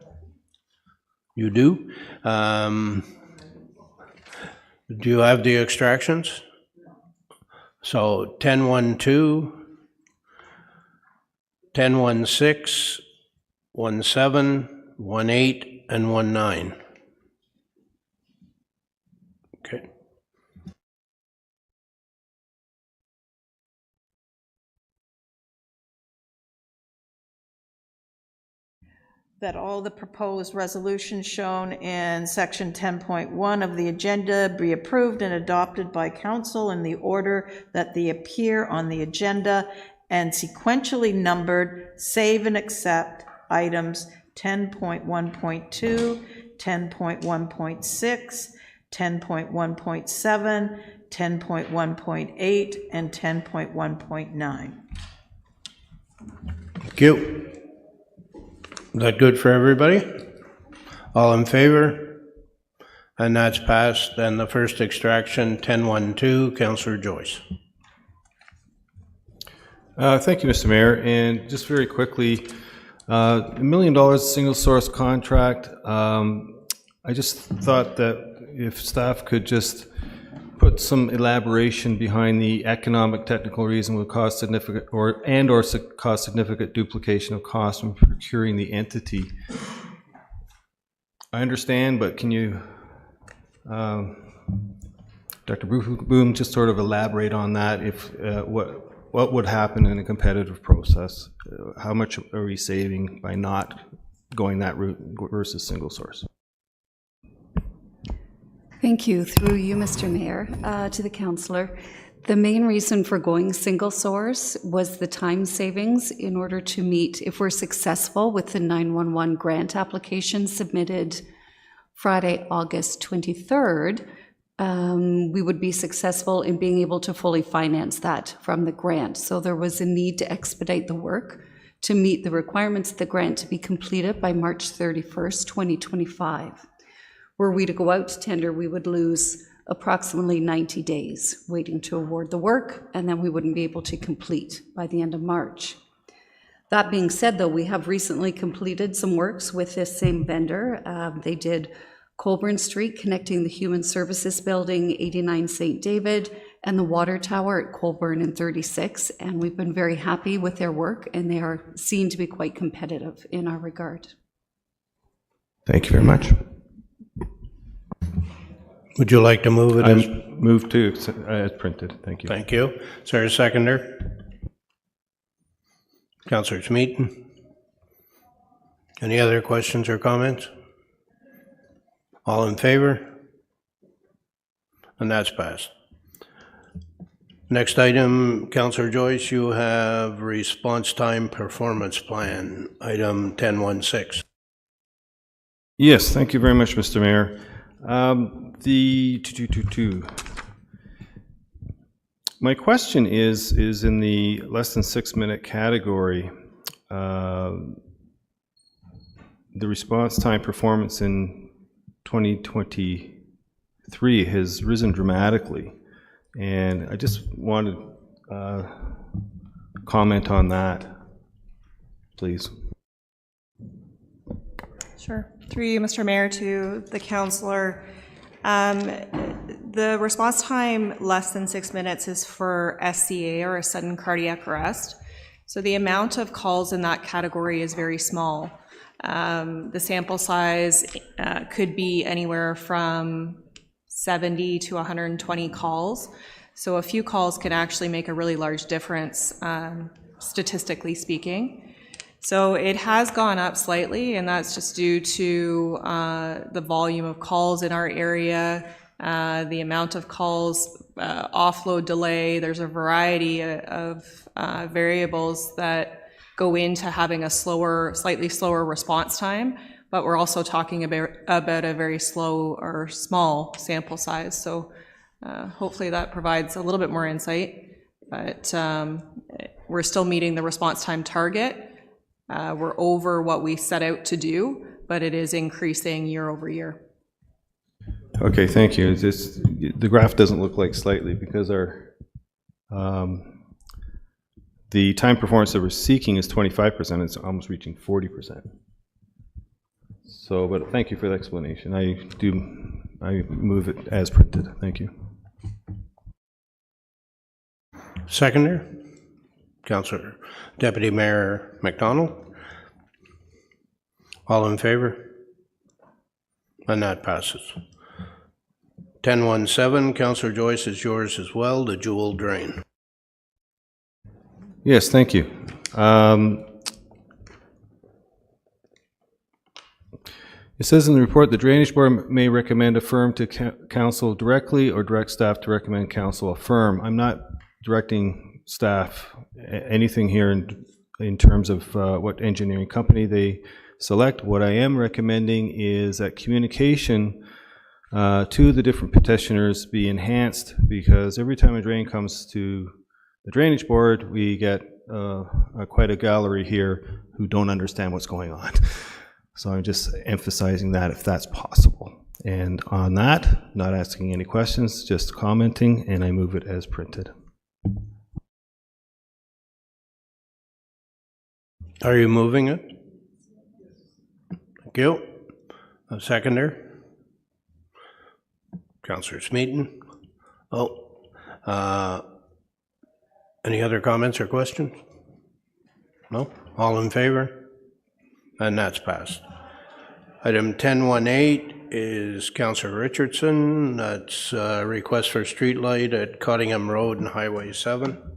You do? Do you have the extractions? So 10.12, 10.16, 1.7, 1.8, and 1.9. Okay. That all the proposed resolutions shown in section 10.1 of the agenda be approved and adopted by council in the order that they appear on the agenda and sequentially numbered, save and accept items 10.1.2, 10.1.6, 10.1.7, 10.1.8, and 10.1.9. Thank you. Is that good for everybody? All in favor? And that's passed. And the first extraction, 10.1.2, Councillor Joyce. Thank you, Mr. Mayor. And just very quickly, $1 million single source contract. I just thought that if staff could just put some elaboration behind the economic technical reason would cause significant or cause significant duplication of costs when procuring the entity. I understand, but can you, Dr. Boom, just sort of elaborate on that? If what would happen in a competitive process? How much are we saving by not going that route versus single source? Thank you. Through you, Mr. Mayor, to the councillor. The main reason for going single source was the time savings in order to meet, if we're successful with the 911 grant application submitted Friday, August 23rd, we would be successful in being able to fully finance that from the grant. So there was a need to expedite the work to meet the requirements of the grant to be completed by March 31st, 2025. Were we to go out to tender, we would lose approximately 90 days waiting to award the work, and then we wouldn't be able to complete by the end of March. That being said, though, we have recently completed some works with this same vendor. They did Colburn Street, connecting the Human Services Building, 89 St. David, and the water tower at Colburn and 36, and we've been very happy with their work, and they are seen to be quite competitive in our regard. Thank you very much. Would you like to move it I as? move to as printed. Thank you. Thank you. Is there a seconder? Councillor Smeaton? Any other questions or comments? All in favor? And that's passed. Next item, Councillor Joyce, you have response time performance plan, item 1016. Yes, thank you very much, Mr. Mayor. My question is in the less than 6 minute category. The response time performance in 2023 has risen dramatically, and I just wanted to comment on that, please. Sure. Through you, Mr. Mayor, to the councillor. The response time less than 6 minutes is for SCA, or a sudden cardiac arrest. So the amount of calls in that category is very small. The sample size could be anywhere from 70 to 120 calls. So a few calls can actually make a really large difference, statistically speaking. So it has gone up slightly, and that's just due to the volume of calls in our area, the amount of calls, offload delay. There's a variety of variables that go into having a slightly slower response time, but we're also talking about a very slow or small sample size. So hopefully that provides a little bit more insight, but we're still meeting the response time target. We're over what we set out to do, but it is increasing year over year. Okay, thank you. The graph doesn't look like slightly, because our the time performance that we're seeking is 25%. It's almost reaching 40%. So, but thank you for the explanation. I move it as printed. Thank you. Seconder? Councillor Deputy Mayor McDonald? All in favor? And that passes. 1017, Councillor Joyce, is yours as well, the Jewel Drain. Yes, thank you. It says in the report, the Drainage Board may recommend a firm to council directly or direct staff to recommend council a firm. I'm not directing staff anything here in terms of what engineering company they select. What I am recommending is that communication to the different petitioners be enhanced, because every time a drain comes to the Drainage Board, we get quite a gallery here who don't understand what's going on. So I'm just emphasizing that if that's possible. And on that, not asking any questions, just commenting, and I move it as printed. Are you moving it? Thank you. A seconder? Councillor Smeaton. Any other comments or questions? No? All in favor? And that's passed. Item 1018 is Councillor Richardson. That's a request for streetlight at Cottingham Road and Highway 7.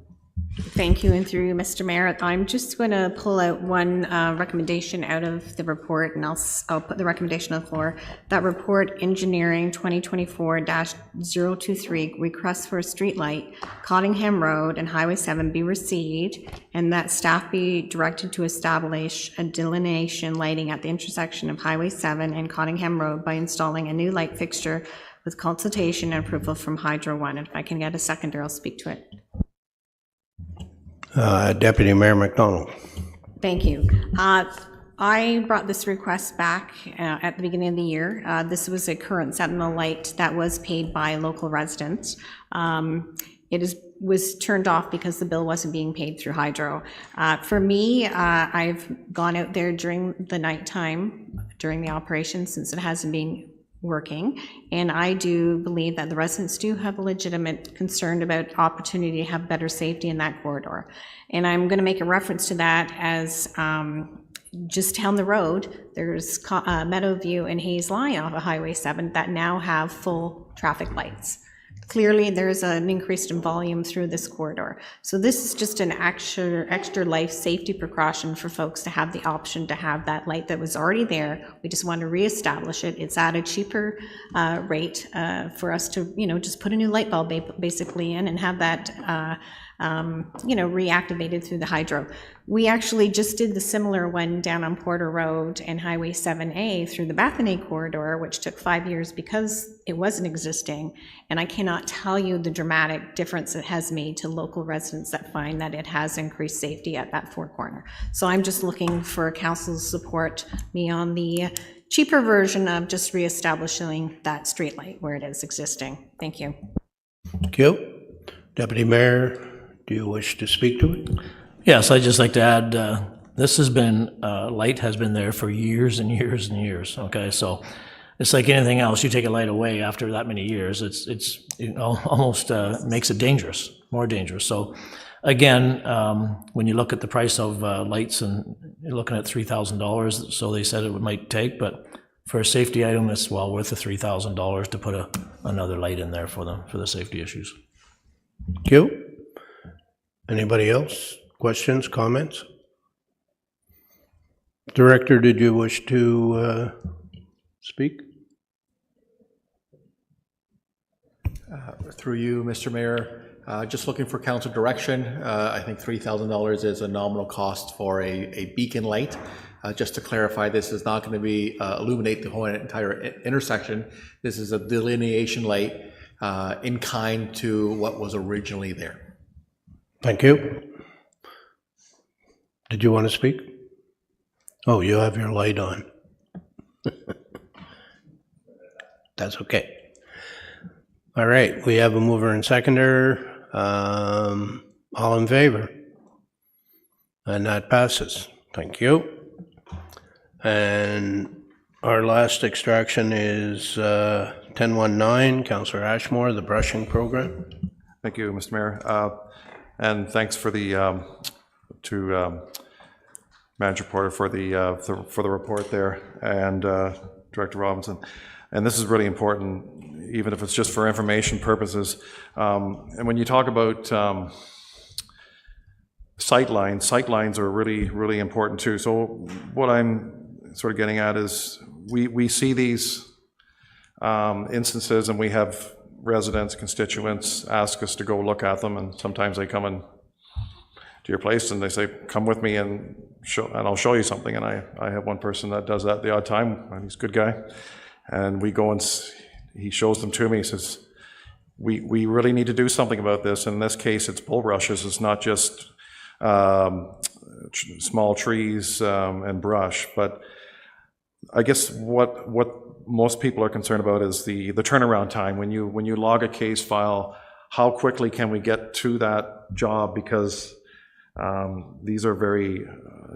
Thank you, and through you, Mr. Mayor, I'm just going to pull out one recommendation out of the report, and I'll put the recommendation on the floor. That report, Engineering 2024-023, request for a streetlight, Cottingham Road and Highway 7 be received, and that staff be directed to establish a delineation lighting at the intersection of Highway 7 and Cottingham Road by installing a new light fixture with consultation and approval from Hydro One. And if I can get a seconder, I'll speak to it. Deputy Mayor McDonald. Thank you. I brought this request back at the beginning of the year. This was a current Sentinel light that was paid by local residents. Was turned off because the bill wasn't being paid through Hydro. For me, I've gone out there during the nighttime, during the operation, since it hasn't been working, and I do believe that the residents do have a legitimate concern about opportunity to have better safety in that corridor. And I'm going to make a reference to that as just down the road, there's Meadowview and Hayes Line off of Highway 7 that now have full traffic lights. Clearly, there's an increase in volume through this corridor. So this is just an extra life safety precaution for folks to have the option to have that light that was already there. We just want to reestablish it. It's at a cheaper rate for us to, just put a new light bulb basically in and have that, reactivated through the Hydro. We actually just did the similar one down on Porter Road and Highway 7A through the Bethany corridor, which took 5 years because it wasn't existing. And I cannot tell you the dramatic difference it has made to local residents that find that it has increased safety at that four corner. So I'm just looking for council's support me on the cheaper version of just reestablishing that streetlight where it is existing. Thank you. Thank you. Deputy Mayor, do you wish to speak to it? Yes, I'd just like to add, this has been, light has been there for years and years and years, okay? So it's like anything else, you take a light away after that many years, it's almost makes it dangerous, more dangerous. So again, when you look at the price of lights, and you're looking at $3,000, so they said it might take, but for a safety item, it's well worth the $3,000 to put another light in there for the safety issues. Thank you. Anybody else? Questions, comments? Director, did you wish to speak? Through you, Mr. Mayor, just looking for council direction. I think $3,000 is a nominal cost for a beacon light. Just to clarify, this is not going to be illuminate the whole entire intersection. This is a delineation light in kind to what was originally there. Thank you. Did you want to speak? Oh, you have your light on. That's okay. All right, we have a mover and seconder. All in favor? And that passes. Thank you. And our last extraction is 1019, Councillor Ashmore, the brushing program. Thank you, Mr. Mayor. And thanks for the to Manager Porter for the report there, and Director Robinson. And this is really important, even if it's just for information purposes. And when you talk about sightlines are really important too. So what I'm sort of getting at is we see these instances, and we have residents, constituents ask us to go look at them, and sometimes they come in to your place and they say, come with me and I'll show you something. And I have one person that does that the odd time, and he's a good guy. And we go and he shows them to me. He says, we really need to do something about this. In this case, it's bulrushes. It's not just small trees and brush. But I guess what most people are concerned about is the turnaround time. When you log a case file, how quickly can we get to that job? Because these are very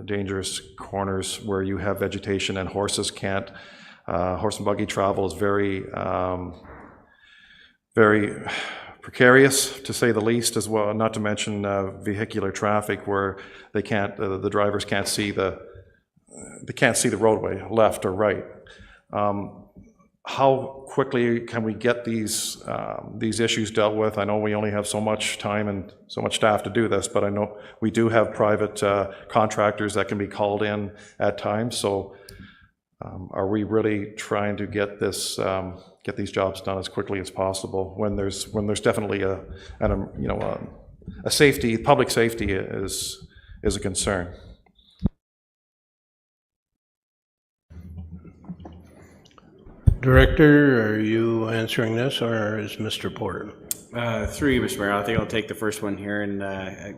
dangerous corners where you have vegetation and horses can't. Horse and buggy travel is very precarious, to say the least, as well, not to mention vehicular traffic where they can't, the drivers can't see the roadway, left or right. How quickly can we get these issues dealt with? I know we only have so much time and so much staff to do this, but I know we do have private contractors that can be called in at times. So are we really trying to get this get these jobs done as quickly as possible when there's definitely a safety, public safety is a concern? Director, are you answering this, or is Mr. Porter? Through you, Mr. Mayor, I think I'll take the first one here. And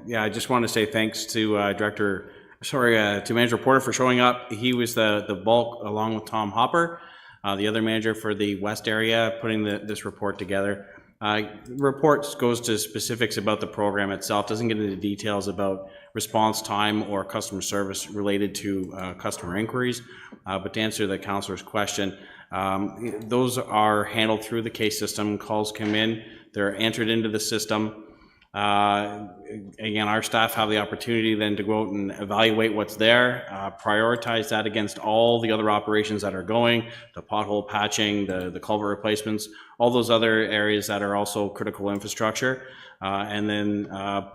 yeah, I just want to say thanks to to Manager Porter for showing up. He was the bulk, along with Tom Hopper, the other manager for the West area, putting this report together. The report goes to specifics about the program itself, doesn't get into details about response time or customer service related to customer inquiries. But to answer the councillor's question, those are handled through the case system. Calls come in, they're entered into the system. Again, our staff have the opportunity then to go out and evaluate what's there, prioritize that against all the other operations that are going, the pothole patching, the culvert replacements, all those other areas that are also critical infrastructure, and then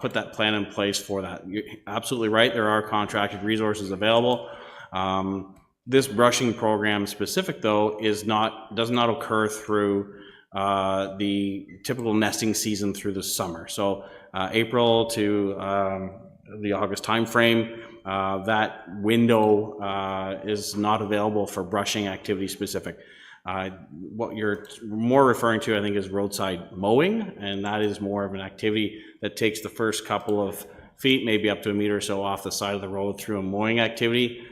put that plan in place for that. You're absolutely right, there are contracted resources available. This brushing program specific, though, does not occur through the typical nesting season through the summer. So April to the August timeframe, that window is not available for brushing activity specific. What you're more referring to, I think, is roadside mowing, and that is more of an activity that takes the first couple of feet, maybe up to a meter or so off the side of the road through a mowing activity.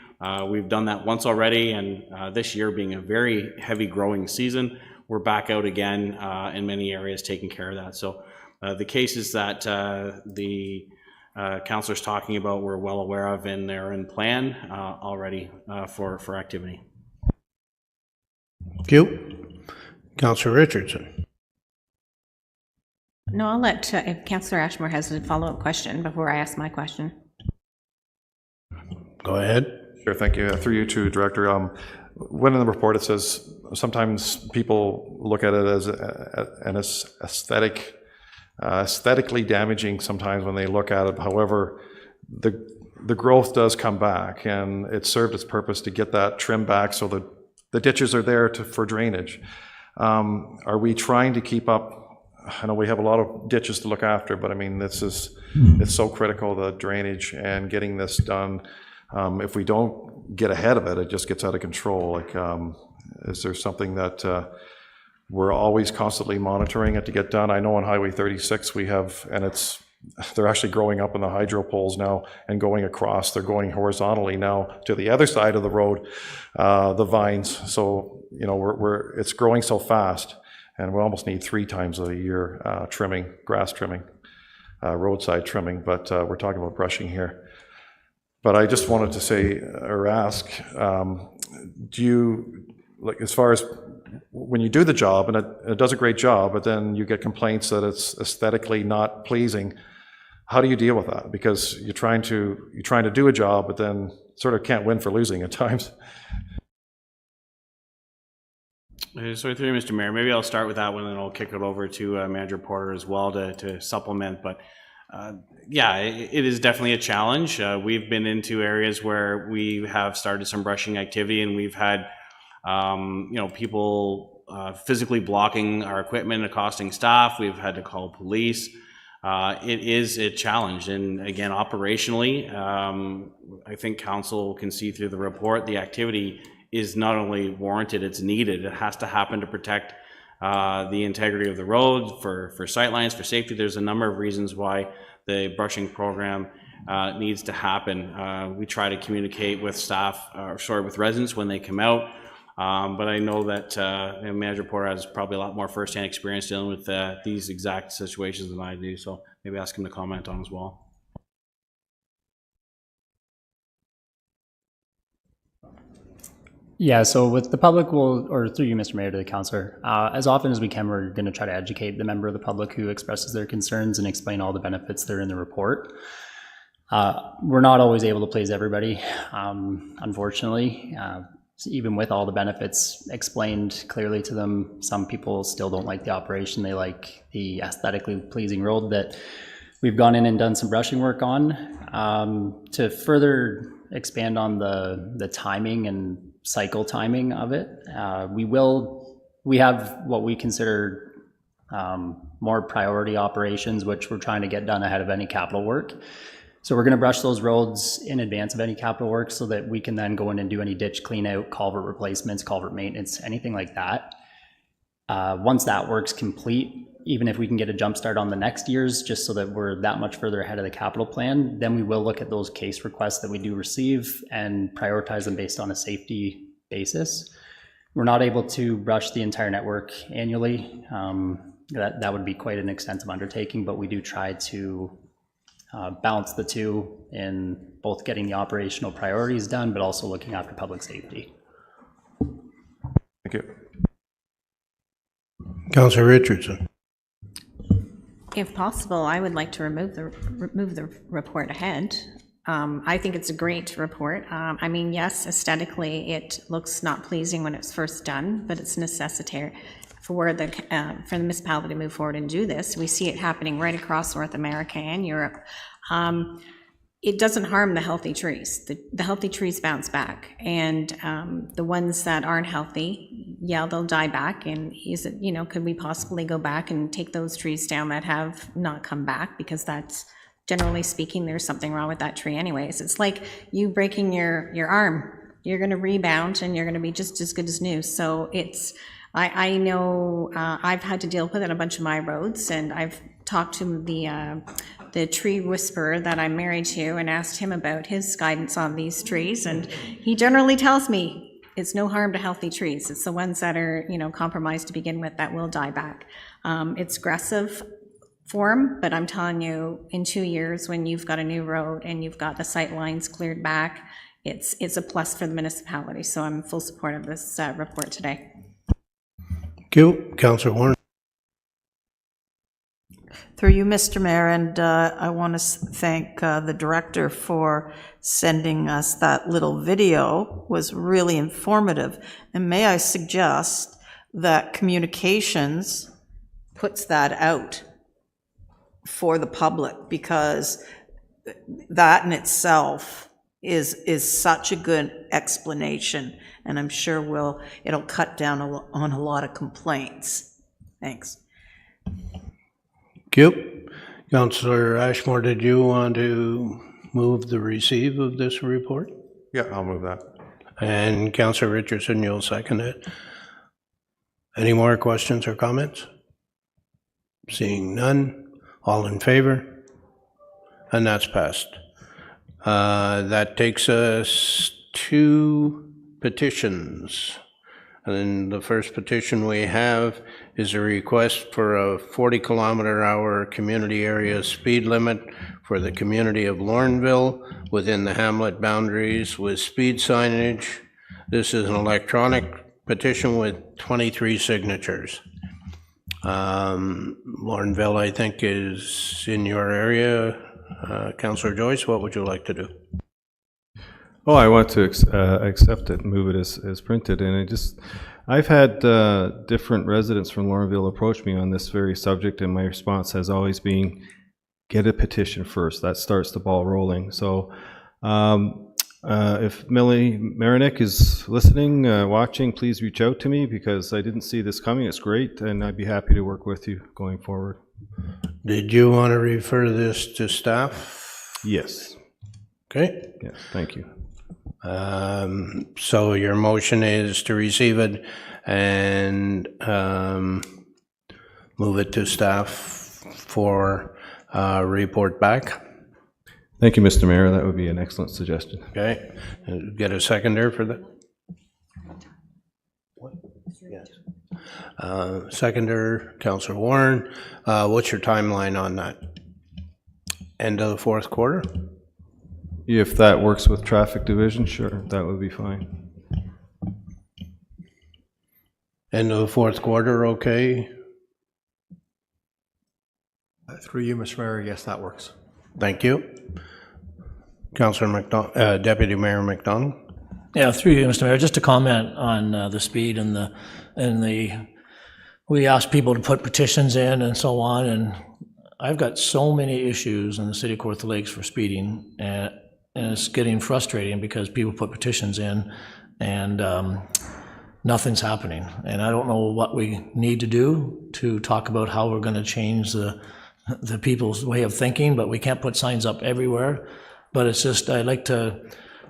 We've done that once already, and this year being a very heavy growing season, we're back out again in many areas taking care of that. So the cases that the councillor's talking about, we're well aware of, and they're in plan already for activity. Thank you. Councillor Richardson. No, I'll let, if Councillor Ashmore has a follow-up question before I ask my question. Go ahead. Sure, thank you. Through you too, Director. When in the report it says sometimes people look at it as an aesthetically damaging sometimes when they look at it. However, the growth does come back, and it served its purpose to get that trim back so that the ditches are there for drainage. Are we trying to keep up? I know we have a lot of ditches to look after, but I mean, it's so critical, the drainage and getting this done. If we don't get ahead of it, it just gets out of control. Like, is there something that we're always constantly monitoring it to get done? I know on Highway 36 we have, and they're actually growing up in the hydro poles now and going across. They're going horizontally now to the other side of the road, the vines. So you know it's growing so fast, and we almost need 3 times a year trimming, grass trimming, roadside trimming. But we're talking about brushing here. But I just wanted to say or ask, do you, like, as far as when you do the job and it does a great job, but then you get complaints that it's aesthetically not pleasing, how do you deal with that? Because you're trying to do a job, but then sort of can't win for losing at times. So through you, Mr. Mayor, maybe I'll start with that one and I'll kick it over to Manager Porter as well to supplement. But yeah, it is definitely a challenge. We've been into areas where we have started some brushing activity, and we've had people physically blocking our equipment, accosting staff. We've had to call police. It is a challenge, and again, operationally, I think council can see through the report the activity is not only warranted, it's needed. It has to happen to protect the integrity of the road, for sightlines, for safety. There's a number of reasons why the brushing program needs to happen. We try to communicate with with residents when they come out, but I know that Manager Porter has probably a lot more firsthand experience dealing with these exact situations than I do, so maybe ask him to comment on as well. Yeah, so with the public, or through you, Mr. Mayor, to the councillor, as often as we can, we're going to try to educate the member of the public who expresses their concerns and explain all the benefits that are in the report. We're not always able to please everybody, unfortunately. Even with all the benefits explained clearly to them, some people still don't like the operation. They like the aesthetically pleasing road that we've gone in and done some brushing work on. To further expand on the timing and cycle timing of it, we have what we consider more priority operations, which we're trying to get done ahead of any capital work. So we're going to brush those roads in advance of any capital work so that we can then go in and do any ditch clean out, culvert replacements, culvert maintenance, anything like that. Once that work's complete, even if we can get a jump start on the next year's, just so that we're that much further ahead of the capital plan, then we will look at those case requests that we do receive and prioritize them based on a safety basis. We're not able to brush the entire network annually. That would be quite an extensive undertaking, but we do try to balance the two in both getting the operational priorities done, but also looking after public safety. Thank you. Councillor Richardson. If possible, I would like to remove the report ahead. I think it's a great report. I mean, yes, aesthetically, it looks not pleasing when it's first done, but it's necessary for the municipality to move forward and do this. We see it happening right across North America and Europe. It doesn't harm the healthy trees. The healthy trees bounce back, and the ones that aren't healthy, yeah, they'll die back. And is it, could we possibly go back and take those trees down that have not come back? Because that's, generally speaking, there's something wrong with that tree anyways. It's like you breaking your arm. You're going to rebound and you're going to be just as good as new. So it's, I know I've had to deal with it on a bunch of my roads, and I've talked to the tree whisperer that I'm married to and asked him about his guidance on these trees, and he generally tells me it's no harm to healthy trees. It's the ones that are, compromised to begin with that will die back. It's aggressive form, but I'm telling you, in 2 years, when you've got a new road and you've got the sight lines cleared back, it's a plus for the municipality. So I'm in full support of this report today. Thank you. Councillor Warren. Through you, Mr. Mayor, and I want to thank the director for sending us that little video. It was really informative. And may I suggest that communications puts that out for the public, because that in itself is such a good explanation, and I'm sure it'll cut down on a lot of complaints. Thanks. Thank you. Councillor Ashmore, did you want to move the receive of this report? Yeah, I'll move that. And Councillor Richardson, you'll second it. Any more questions or comments? Seeing none, all in favor? And that's passed. That takes us to petitions. And the first petition we have is a request for a 40-kilometer-hour community area speed limit for the community of Lornville within the hamlet boundaries with speed signage. This is an electronic petition with 23 signatures. Lornville, I think, is in your area. Councillor Joyce, what would you like to do? Oh, I want to accept it and move it as printed. And I've had different residents from Lornville approach me on this very subject, and my response has always been, get a petition first. That starts the ball rolling. So if Millie Marinik is listening, watching, please reach out to me, because I didn't see this coming. It's great, and I'd be happy to work with you going forward. Did you want to refer this to staff? Yes. Okay. Yes, thank you. So your motion is to receive it and move it to staff for report back. Thank you, Mr. Mayor. That would be an excellent suggestion. Okay. Get a seconder for that? Seconder, Councillor Warren. What's your timeline on that? End of the fourth quarter? If that works with traffic division, sure, that would be fine. End of the fourth quarter, okay? Through you, Mr. Mayor, yes, that works. Thank you. Councillor McDonald, Deputy Mayor McDonald. Yeah, through you, Mr. Mayor, just to comment on the speed and we asked people to put petitions in and so on, and I've got so many issues in the city of Kawartha Lakes for speeding, and it's getting frustrating because people put petitions in and nothing's happening. And I don't know what we need to do to talk about how we're gonna change the people's way of thinking, but we can't put signs up everywhere. But it's just, I'd like to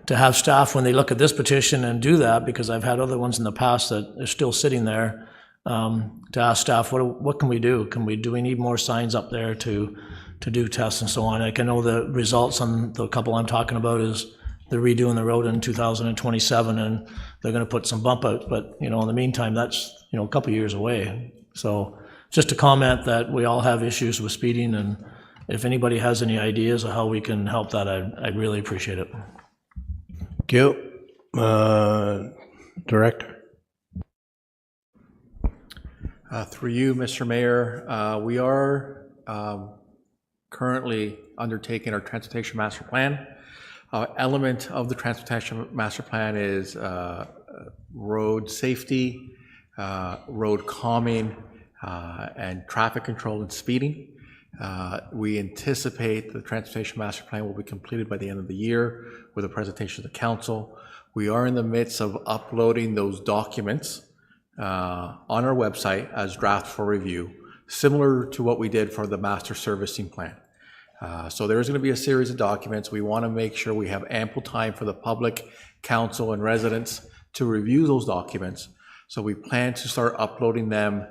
have staff, when they look at this petition and do that, because I've had other ones in the past that are still sitting there, to ask staff, what can we do? Do we need more signs up there to do tests and so on? I know the results on the couple I'm talking about is they're redoing the road in 2027 and they're gonna put some bump outs, but in the meantime, that's a couple years away. So just to comment that we all have issues with speeding, and if anybody has any ideas of how we can help that, I'd really appreciate it. Thank you. Director. Through you, Mr. Mayor, we are currently undertaking our Transportation Master Plan. Element of the Transportation Master Plan is road safety, road calming, and traffic control and speeding. We anticipate the Transportation Master Plan will be completed by the end of the year with a presentation to the council. We are in the midst of uploading those documents on our website as drafts for review, similar to what we did for the Master Servicing Plan. So there's going to be a series of documents. We want to make sure we have ample time for the public, council, and residents to review those documents. So we plan to start uploading them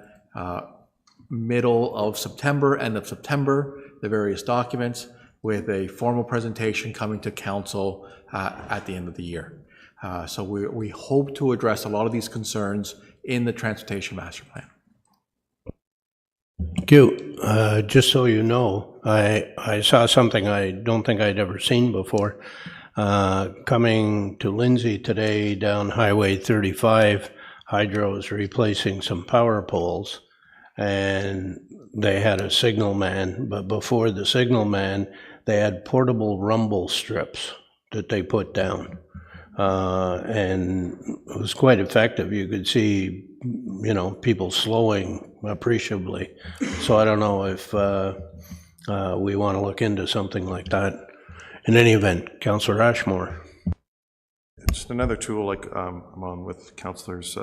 middle of September, end of September, the various documents, with a formal presentation coming to council at the end of the year. So we hope to address a lot of these concerns in the Transportation Master Plan. Thank you. Just so you know, I saw something I don't think I'd ever seen before. Coming to Lindsay today down Highway 35, Hydro is replacing some power poles, and they had a signal man, but before the signal man, they had portable rumble strips that they put down. And it was quite effective. You could see, people slowing appreciably. So I don't know if we want to look into something like that. In any event, Councillor Ashmore. It's another tool, like I'm on with Councillors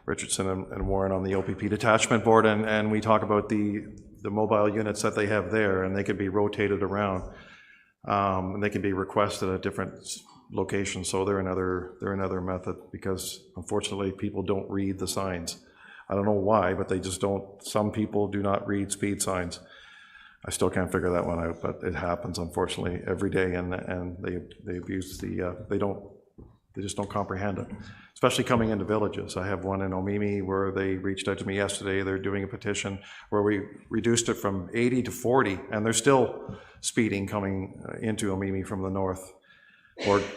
Richardson and Warren on the OPP detachment board, and we talk about the mobile units that they have there, and they could be rotated around, and they can be requested at different locations. So they're another method, because unfortunately people don't read the signs. I don't know why, but they just don't. Some people do not read speed signs. I still can't figure that one out, but it happens unfortunately every day, and they abuse they just don't comprehend it, especially coming into villages. I have one in Omemee where they reached out to me yesterday. They're doing a petition where we reduced it from 80 to 40, and they're still speeding coming into Omemee from the north,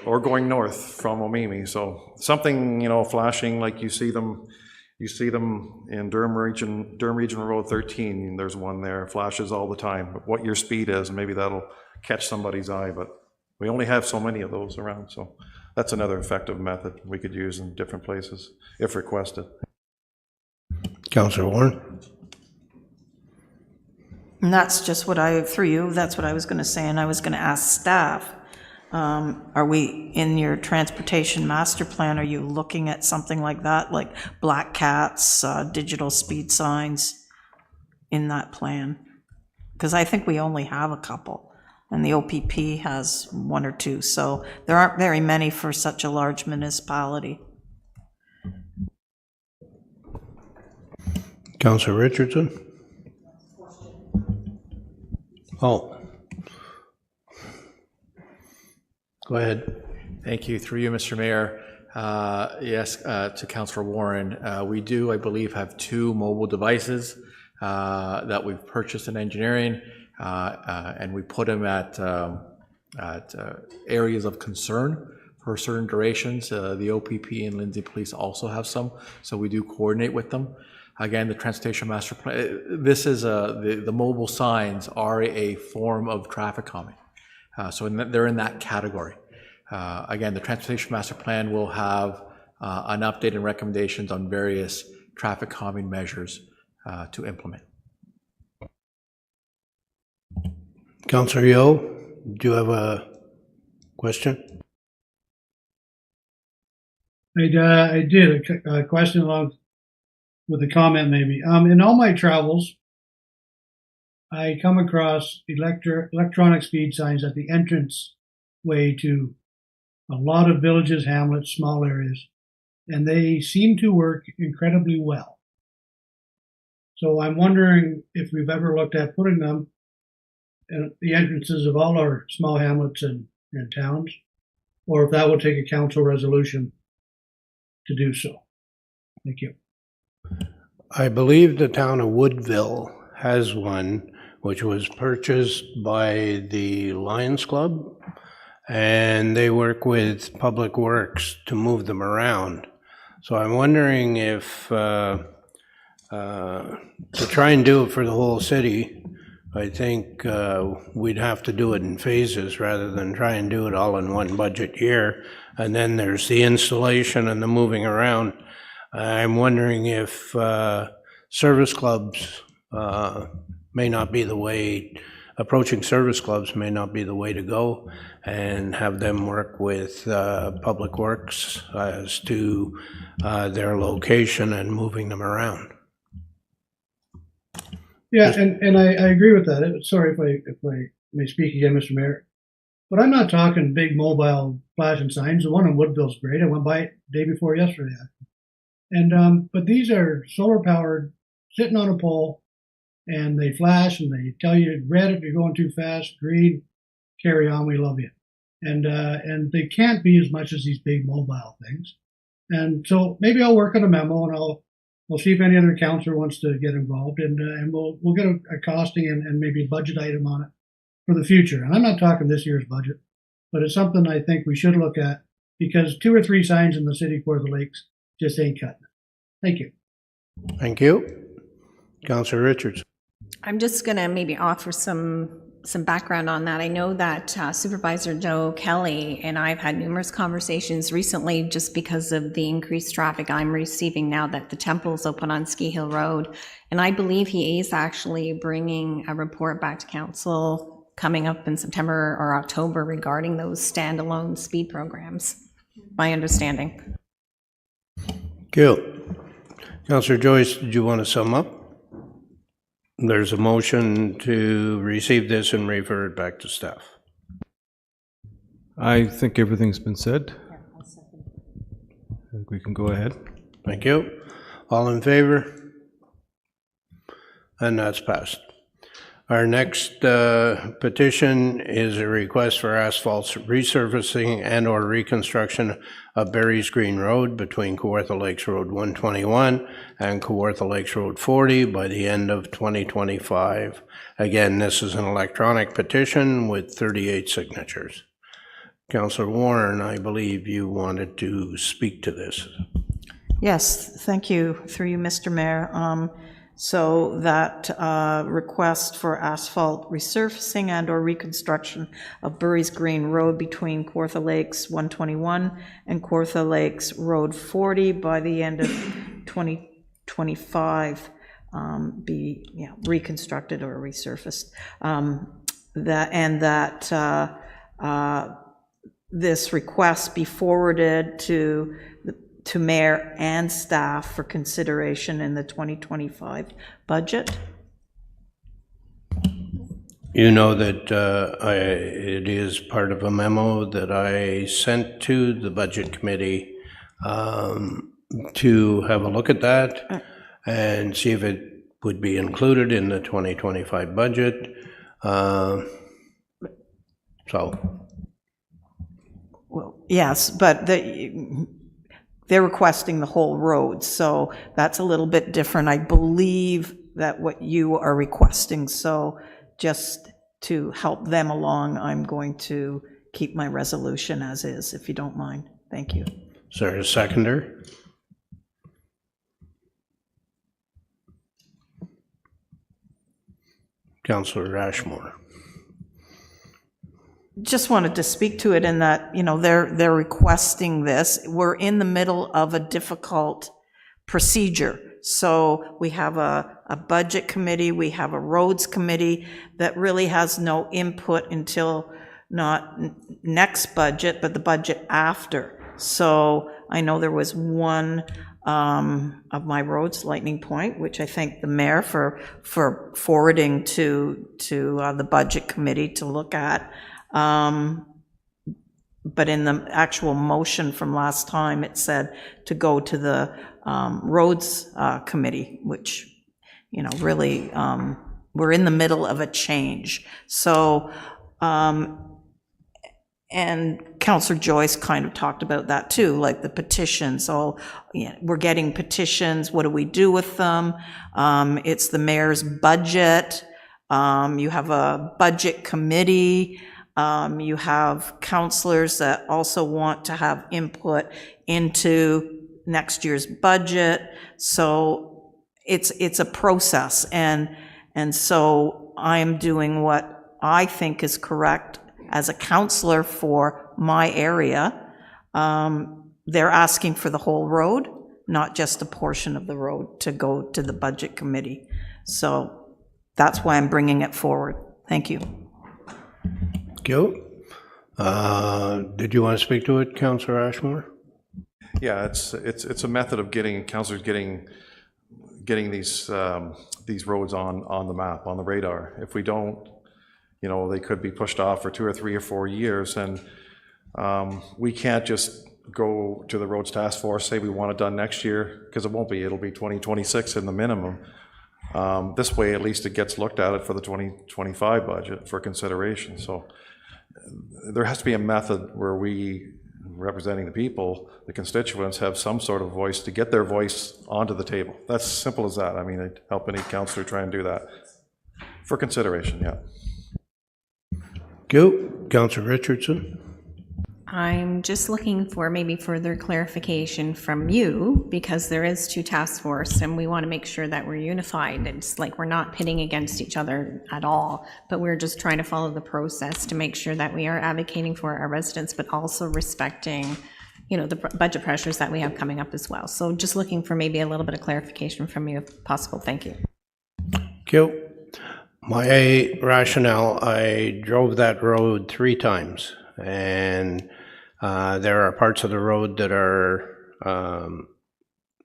or going north from Omemee. So something, flashing, like you see them in Durham Regional Road 13. There's one there, flashes all the time. But what your speed is, maybe that'll catch somebody's eye, but we only have so many of those around. So that's another effective method we could use in different places if requested. Councillor Warren. And that's just through you, that's what I was going to say, and I was going to ask staff, are we, in your Transportation Master Plan, are you looking at something like that, like black cats, digital speed signs in that plan? Because I think we only have a couple, and the OPP has one or two, so there aren't very many for such a large municipality. Councillor Richardson. Oh. Go ahead. Thank you. Through you, Mr. Mayor. Yes, to Councillor Warren, we do, I believe, have 2 mobile devices that we've purchased in engineering, and we put them at areas of concern for certain durations. The OPP and Lindsay Police also have some, so we do coordinate with them. Again, the Transportation Master Plan, this is, the mobile signs are a form of traffic calming. So they're in that category. Again, the Transportation Master Plan will have an update and recommendations on various traffic calming measures to implement. Councillor Yeo, do you have a question? I did a question along with a comment maybe. In all my travels, I come across electronic speed signs at the entrance way to a lot of villages, hamlets, small areas, and they seem to work incredibly well. So I'm wondering if we've ever looked at putting them at the entrances of all our small hamlets and towns, or if that will take a council resolution to do so. Thank you. I believe the town of Woodville has one, which was purchased by the Lions Club, and they work with Public Works to move them around. So I'm wondering if, to try and do it for the whole city, I think we'd have to do it in phases rather than try and do it all in one budget year. And then there's the installation and the moving around. I'm wondering if service clubs may not be the way, approaching service clubs may not be the way to go, and have them work with Public Works as to their location and moving them around. Yeah, and I agree with that. Sorry if I may speak again, Mr. Mayor. But I'm not talking big mobile flashing signs. The one in Woodville's great. I went by it the day before yesterday. And but these are solar powered, sitting on a pole, and they flash and they tell you red if you're going too fast, green, carry on, we love you. And they can't be as much as these big mobile things. And so maybe I'll work on a memo and I'll see if any other councillor wants to get involved, and we'll get a costing and maybe a budget item on it for the future. And I'm not talking this year's budget, but it's something I think we should look at, because 2 or 3 signs in the city for the lakes just ain't cutting it. Thank you. Thank you. Councillor Richards. I'm just going to maybe offer some background on that. I know that Supervisor Joe Kelly and I've had numerous conversations recently just because of the increased traffic I'm receiving now that the temple's open on Ski Hill Road. And I believe he is actually bringing a report back to council coming up in September or October regarding those standalone speed programs, my understanding. Good. Councillor Joyce, did you want to sum up? There's a motion to receive this and refer it back to staff. I think everything's been said. I think we can go ahead. Thank you. All in favor? And that's passed. Our next petition is a request for asphalt resurfacing and or reconstruction of Berries Green Road between Kawartha Lakes Road 121 and Kawartha Lakes Road 40 by the end of 2025. Again, this is an electronic petition with 38 signatures. Councillor Warren, I believe you wanted to speak to this. Yes, thank you, through you, Mr. Mayor. So that request for asphalt resurfacing and or reconstruction of Berries Green Road between Kawartha Lakes 121 and Kawartha Lakes Road 40 by the end of 2025 be reconstructed or resurfaced. This request be forwarded to mayor and staff for consideration in the 2025 budget. You know that it is part of a memo that I sent to the budget committee to have a look at that and see if it would be included in the 2025 budget. Well, yes, but they're requesting the whole road, so that's a little bit different. I believe that what you are requesting, so just to help them along, I'm going to keep my resolution as is, if you don't mind. Thank you. Is there a seconder? Councillor Ashmore. Just wanted to speak to it in that, you know, they're requesting this. We're in the middle of a difficult procedure. So we have a budget committee, we have a roads committee that really has no input until not next budget, but the budget after. So I know there was one of my roads, Lightning Point, which I thank the mayor for forwarding to the budget committee to look at. But in the actual motion from last time, it said to go to the roads committee, which, you know, really, we're in the middle of a change. So, and Councillor Joyce kind of talked about that too, like the petitions. So, you know, we're getting petitions. What do we do with them? It's the mayor's budget. You have a budget committee. You have councillors that also want to have input into next year's budget. So it's a process, and so I'm doing what I think is correct as a councillor for my area. They're asking for the whole road, not just a portion of the road to go to the budget committee. So that's why I'm bringing it forward. Thank you. Thank you. Did you want to speak to it, Councillor Ashmore? Yeah, it's a method of getting councillors getting these roads on the map, on the radar. If we don't, you know, they could be pushed off for 2 or 3 or 4 years, and we can't just go to the roads task force, say we want it done next year, because it won't be. It'll be 2026 in the minimum. This way, at least it gets looked at it for the 2025 budget for consideration. So there has to be a method where we, representing the people, the constituents, have some sort of voice to get their voice onto the table. That's simple as that. I mean, I'd help any councillor try and do that for consideration, yeah. Thank you. Councillor Richardson? I'm just looking for maybe further clarification from you, because there is 2 task force and we want to make sure that we're unified. It's like we're not pitting against each other at all, but we're just trying to follow the process to make sure that we are advocating for our residents, but also respecting, you know, the budget pressures that we have coming up as well. So just looking for maybe a little bit of clarification from you if possible. Thank you. Thank you. My rationale, I drove that road 3 times, and there are parts of the road that are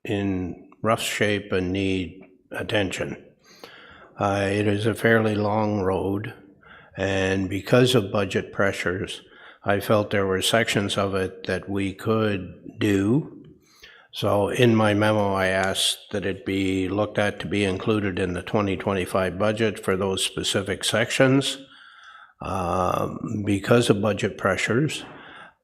in rough shape and need attention. It is a fairly long road, and because of budget pressures, I felt there were sections of it that we could do. So in my memo, I asked that it be looked at to be included in the 2025 budget for those specific sections because of budget pressures.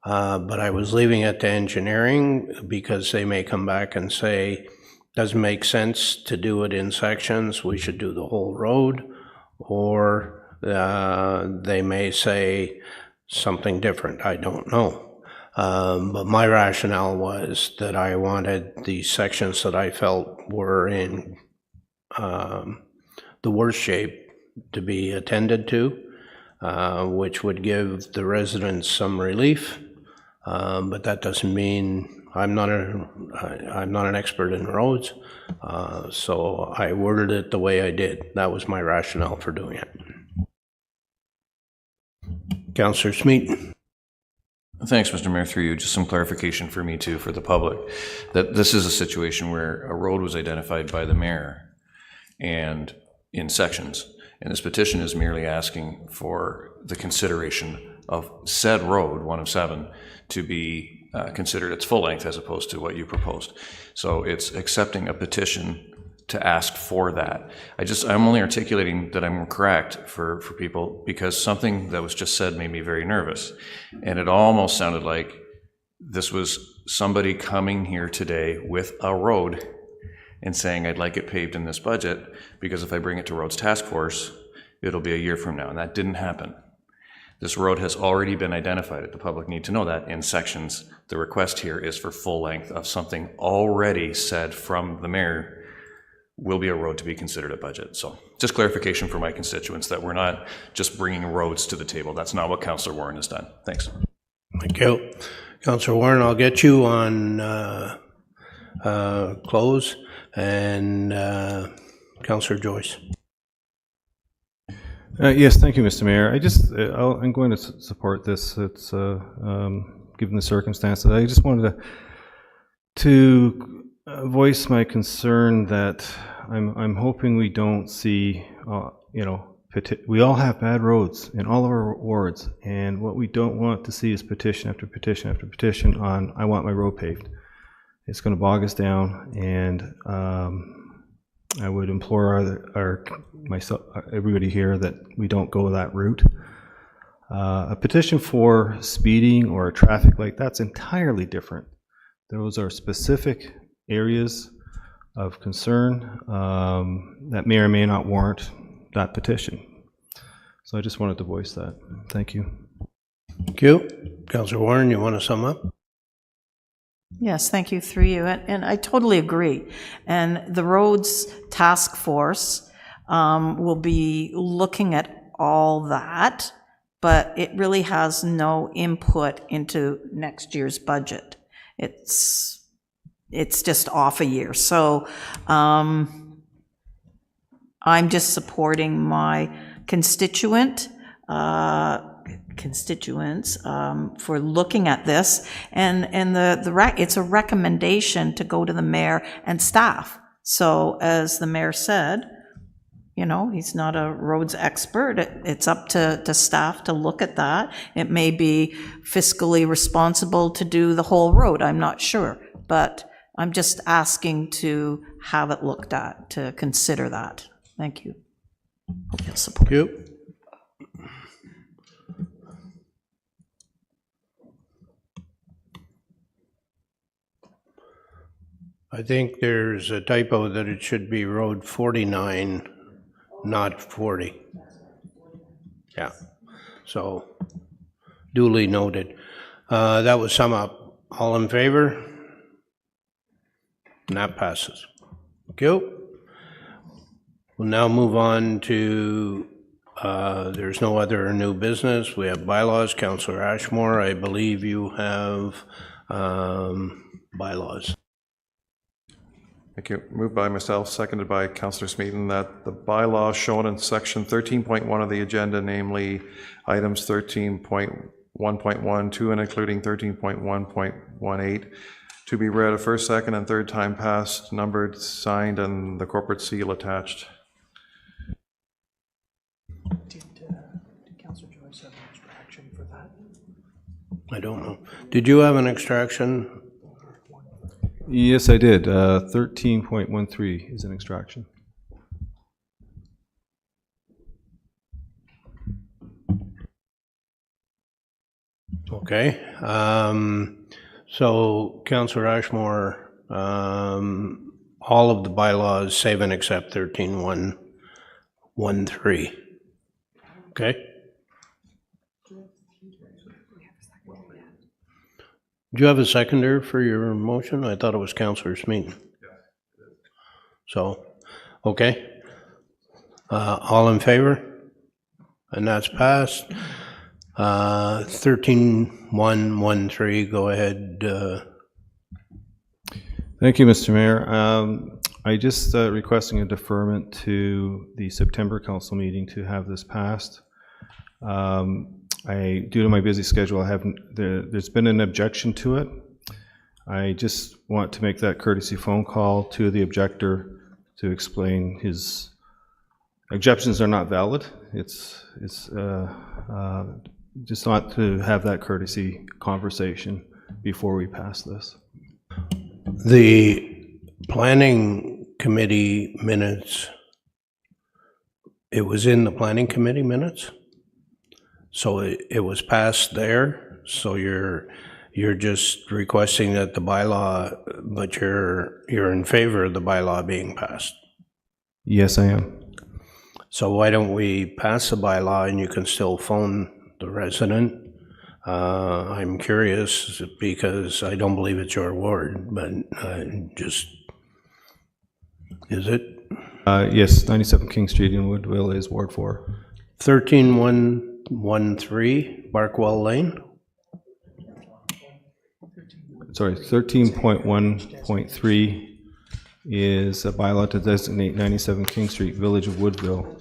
But I was leaving it to engineering because they may come back and say, doesn't make sense to do it in sections, we should do the whole road. Or they may say something different, I don't know. But my rationale was that I wanted the sections that I felt were in the worst shape to be attended to, which would give the residents some relief. But that doesn't mean I'm not an expert in roads, so I worded it the way I did. That was my rationale for doing it. Councillor Smeaton. Thanks, Mr. Mayor. Through you, just some clarification for me too, for the public, that this is a situation where a road was identified by the mayor and in sections, and this petition is merely asking for the consideration of said road, 1 of 7, to be considered its full length as opposed to what you proposed. So it's accepting a petition to ask for that. I'm only articulating that I'm correct for people because something that was just said made me very nervous. And it almost sounded like this was somebody coming here today with a road and saying, I'd like it paved in this budget because if I bring it to Roads Task Force, it'll be a year from now. And that didn't happen. This road has already been identified. The public need to know that in sections. The request here is for full length of something already said from the mayor will be a road to be considered a budget. So just clarification for my constituents that we're not just bringing roads to the table. That's not what Councillor Warren has done. Thanks. Thank you. Councillor Warren, I'll get you on close, and Councillor Joyce. Yes, thank you, Mr. Mayor. I'm going to support this. It's given the circumstances. I just wanted to voice my concern that I'm hoping we don't see, we all have bad roads in all of our wards, and what we don't want to see is petition after petition after petition on, I want my road paved. It's going to bog us down, and I would implore everybody here that we don't go that route. A petition for speeding or a traffic light, that's entirely different. Those are specific areas of concern that may or may not warrant that petition. So I just wanted to voice that. Thank you. Thank you. Councillor Warren, you want to sum up? Yes, thank you, through you. And I totally agree. And the roads task force will be looking at all that, but it really has no input into next year's budget. It's just off a year. So I'm just supporting my constituents for looking at this, and it's a recommendation to go to the mayor and staff. So as the mayor said, he's not a roads expert. It's up to staff to look at that. It may be fiscally responsible to do the whole road, I'm not sure, but I'm just asking to have it looked at, to consider that. Thank you. Hope you'll support. Thank you. I think there's a typo that it should be Road 49, not 40. Yeah, so duly noted. That would sum up. All in favor? And that passes. Thank you. We'll now move on to, there's no other new business. We have bylaws. Councillor Ashmore, I believe you have bylaws. Thank you. Moved by myself, seconded by Councillor Smeaton, that the bylaws shown in section 13.1 of the agenda, namely items 13.1.12 and including 13.1.18, to be read a first, second, and third time passed, numbered, signed, and the corporate seal attached. Did Councillor Joyce have an extraction for that? I don't know. Did you have an extraction? Yes, I did. 13.13 is an extraction. Okay. So, Councillor Ashmore, all of the bylaws, save and except 13.1.13. Okay? Do you have a seconder for your motion? I thought it was Councillor Smeaton. So, okay. All in favor? And that's passed. 13.1.13, go ahead. Thank you, Mr. Mayor. I just requesting a deferment to the September council meeting to have this passed. Due to my busy schedule, there's been an objection to it. I just want to make that courtesy phone call to the objector to explain his objections are not valid. It's just want to have that courtesy conversation before we pass this. The planning committee minutes, it was in the planning committee minutes? So it was passed there, so you're just requesting that the bylaw, but you're in favor of the bylaw being passed? Yes, I am. So why don't we pass the bylaw and you can still phone the resident. I'm curious because I don't believe it's your ward, but is it? Yes, 97 King Street in Woodville is Ward 4. 13113 Barkwell Lane? Sorry, 13.1.3 is a bylaw to designate 97 King Street, Village of Woodville.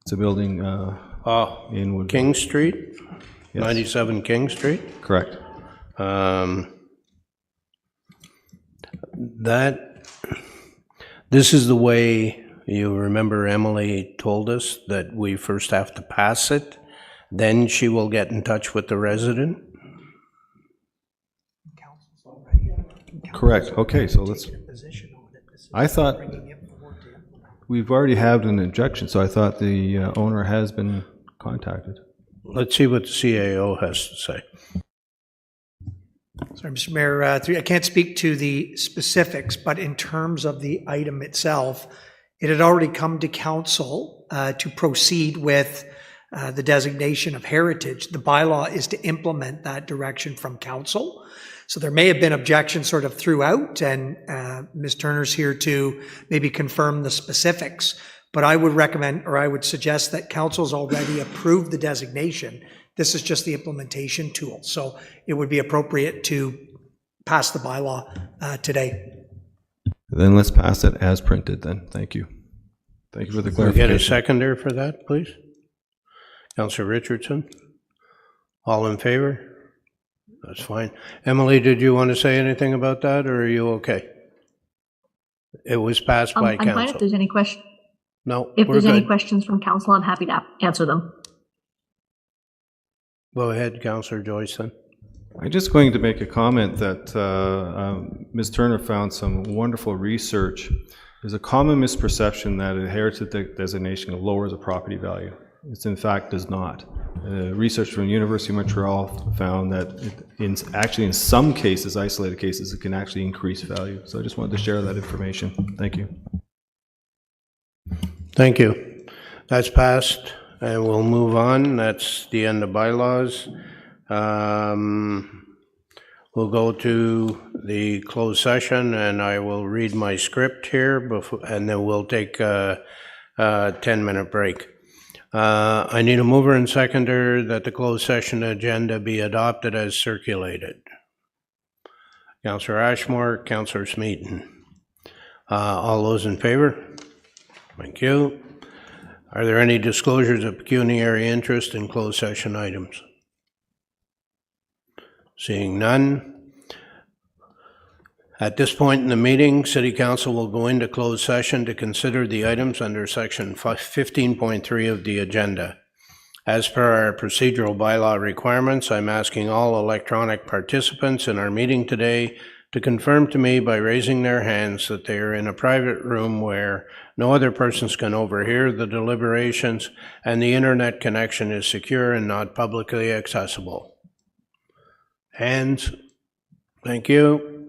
It's a building in Woodville. King Street? Yes. 97 King Street? Correct. This is the way, you remember Emily told us that we first have to pass it, then she will get in touch with the resident? Correct. Okay, so I thought we've already had an objection, so I thought the owner has been contacted. Let's see what the CAO has to say. Sorry, Mr. Mayor, I can't speak to the specifics, but in terms of the item itself, it had already come to council to proceed with the designation of heritage. The bylaw is to implement that direction from council. So there may have been objections sort of throughout, and Ms. Turner's here to maybe confirm the specifics. But I would recommend, or I would suggest that council's already approved the designation. This is just the implementation tool. So it would be appropriate to pass the bylaw today. Then let's pass it as printed then. Thank you. Thank you for the Can we clarification. get a seconder for that, please? Councillor Richardson? All in favor? That's fine. Emily, did you want to say anything about that, or are you okay? It was passed by council. I'm fine if there's any questions. No, If we're there's any good. questions from council, I'm happy to answer them. Go ahead, Councillor Joyce, then. I'm just going to make a comment that Ms. Turner found some wonderful research. There's a common misperception that a heritage designation lowers a property value. It in fact does not. Research from the University of Montreal found that in some cases, isolated cases, it can actually increase value. So I just wanted to share that information. Thank you. Thank you. That's passed, and we'll move on. That's the end of bylaws. We'll go to the closed session, and I will read my script here, and then we'll take a 10-minute break. I need a mover and seconder that the closed session agenda be adopted as circulated. Councillor Ashmore, Councillor Smeaton. All those in favor? Thank you. Are there any disclosures of pecuniary interest in closed session items? Seeing none. At this point in the meeting, City Council will go into closed session to consider the items under Section 15.3 of the agenda. As per our procedural bylaw requirements, I'm asking all electronic participants in our meeting today to confirm to me by raising their hands that they are in a private room where no other persons can overhear the deliberations and the internet connection is secure and not publicly accessible. Hands? Thank you.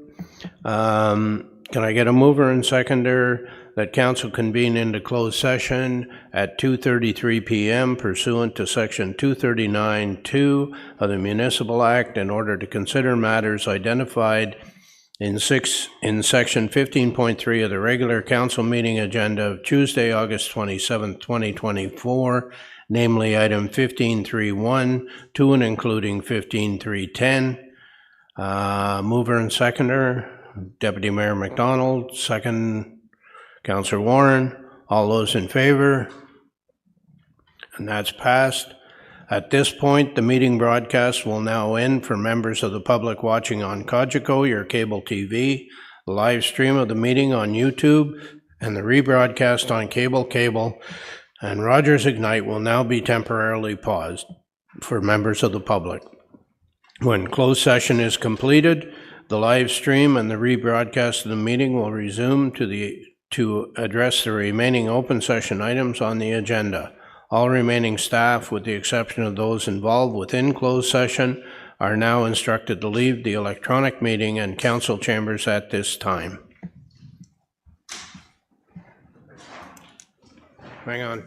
Can I get a mover and seconder that council convene into closed session at 2:33 p.m. pursuant to Section 239(2) of the Municipal Act in order to consider matters identified in Section 15.3 of the regular council meeting agenda of Tuesday, August 27, 2024, namely item 15.3.1 to and including 15.3.10. Mover and seconder, Deputy Mayor McDonald, second, Councillor Warren. All those in favor? And that's passed. At this point, the meeting broadcast will now end for members of the public watching on Cogeco, your cable TV, the live stream of the meeting on YouTube, and the rebroadcast on cable, and Rogers Ignite will now be temporarily paused for members of the public. When closed session is completed, the live stream and the rebroadcast of the meeting will resume to address the remaining open session items on the agenda. All remaining staff, with the exception of those involved within closed session, are now instructed to leave the electronic meeting and council chambers at this time. Hang on.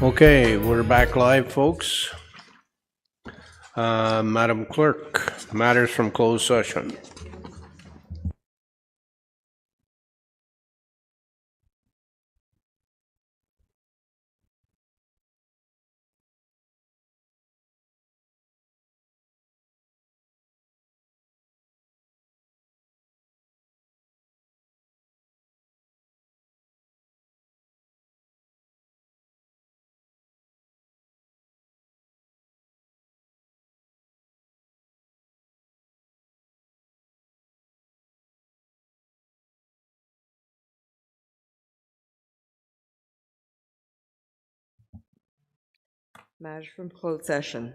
Okay, we're back live, folks. Madam Clerk, matters from closed session. Matters from closed session.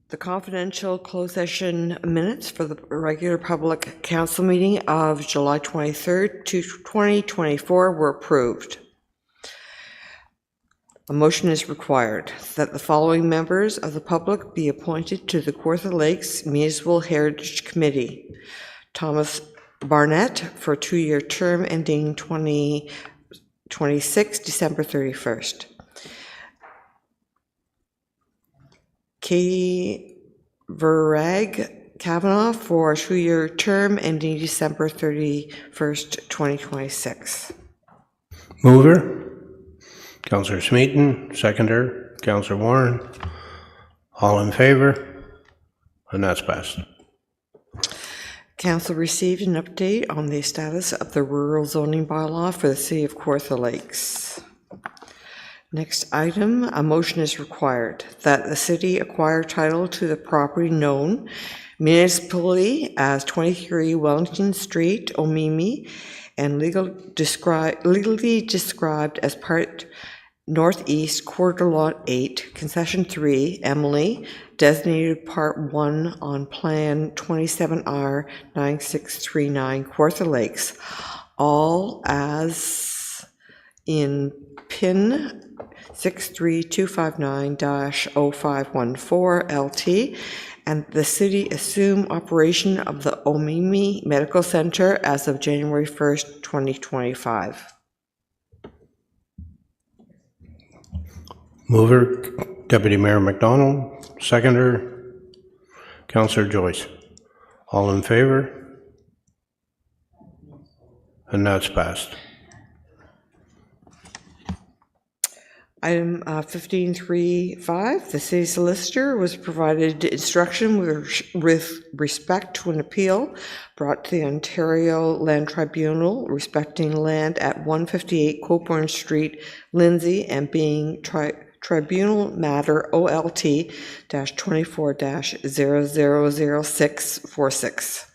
The confidential closed session minutes for the regular public council meeting of July 23rd, 2024 were approved. A motion is required that the following members of the public be appointed to the Kawartha Lakes Municipal Heritage Committee. Thomas Barnett for a 2-year term ending 2026, December 31st. Katie Verag Kavanaugh for a 2-year term ending December 31st, 2026. Mover, Councillor Smeaton, seconder, Councillor Warren. All in favor? And that's passed. Council received an update on the status of the rural zoning bylaw for the city of Kawartha Lakes. Next item, a motion is required that the city acquire title to the property known municipally as 23 Wellington Street, Omemee, and legally described as Part Northeast Quarter Lot 8, Concession 3, Emily, designated Part 1 on Plan 27R 9639, Kawartha Lakes, all as in PIN 63259-0514 LT, and the city assume operation of the Omemee Medical Center as of January 1st, 2025. Mover, Deputy Mayor McDonald, seconder, Councillor Joyce. All in favor? And that's passed. Item 15.3.5, the city solicitor was provided instruction with respect to an appeal brought to the Ontario Land Tribunal respecting land at 158 Cockburn Street, Lindsay, and being Tribunal Matter OLT-24-000646.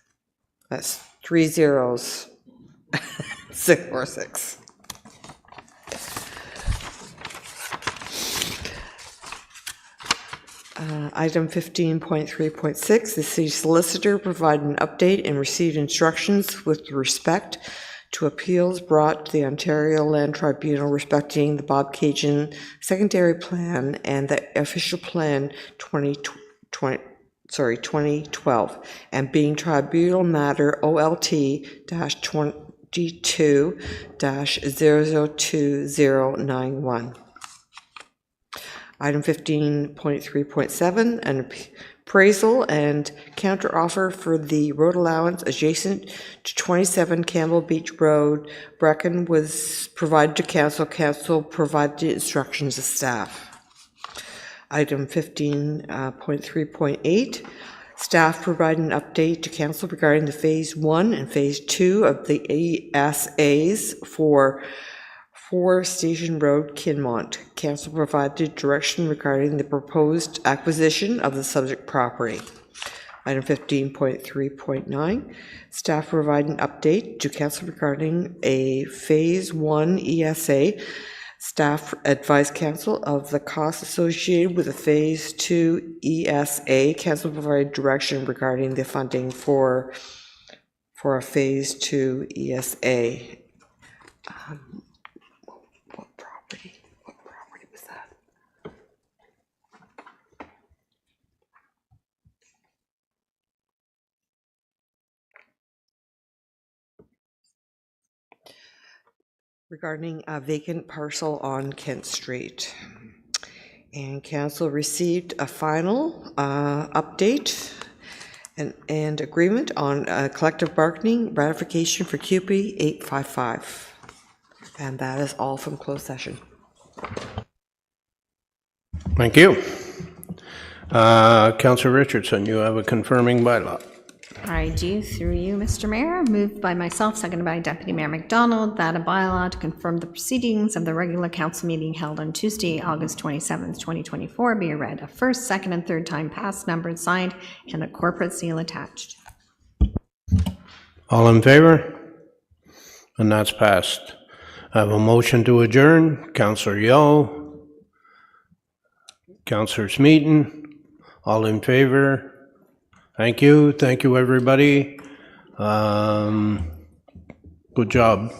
That's 3 zeros. 646. Item 15.3.6, the city solicitor provided an update and received instructions with respect to appeals brought to the Ontario Land Tribunal respecting the Bob Cajun secondary plan and the official plan 2012, and being Tribunal Matter OLT-22-002091. Item 15.3.7, an appraisal and counteroffer for the road allowance adjacent to 27 Campbell Beach Road, Brecken, was provided to council. Council provided instructions to staff. Item 15.3.8, staff provided an update to council regarding the Phase 1 and Phase 2 of the ESAs for 4 Station Road, Kinmont. Council provided direction regarding the proposed acquisition of the subject property. Item 15.3.9, staff provided an update to council regarding a Phase 1 ESA. Staff advised council of the costs associated with a Phase 2 ESA. Council provided direction regarding the funding for a Phase 2 ESA. What property was that? regarding a vacant parcel on Kent Street. And council received a final update and agreement on collective bargaining ratification for QP 855. And that is all from closed session. Thank you. Councillor Richardson, you have a confirming bylaw. I do, through you, Mr. Mayor. Moved by myself, seconded by Deputy Mayor McDonald, that a bylaw to confirm the proceedings of the regular council meeting held on Tuesday, August 27th, 2024, be read a first, second, and third time passed, numbered, signed, and a corporate seal attached. All in favor? And that's passed. I have a motion to adjourn. Councillor Yeo. Councillor Smeaton. All in favor? Thank you. Thank you, everybody. Good job.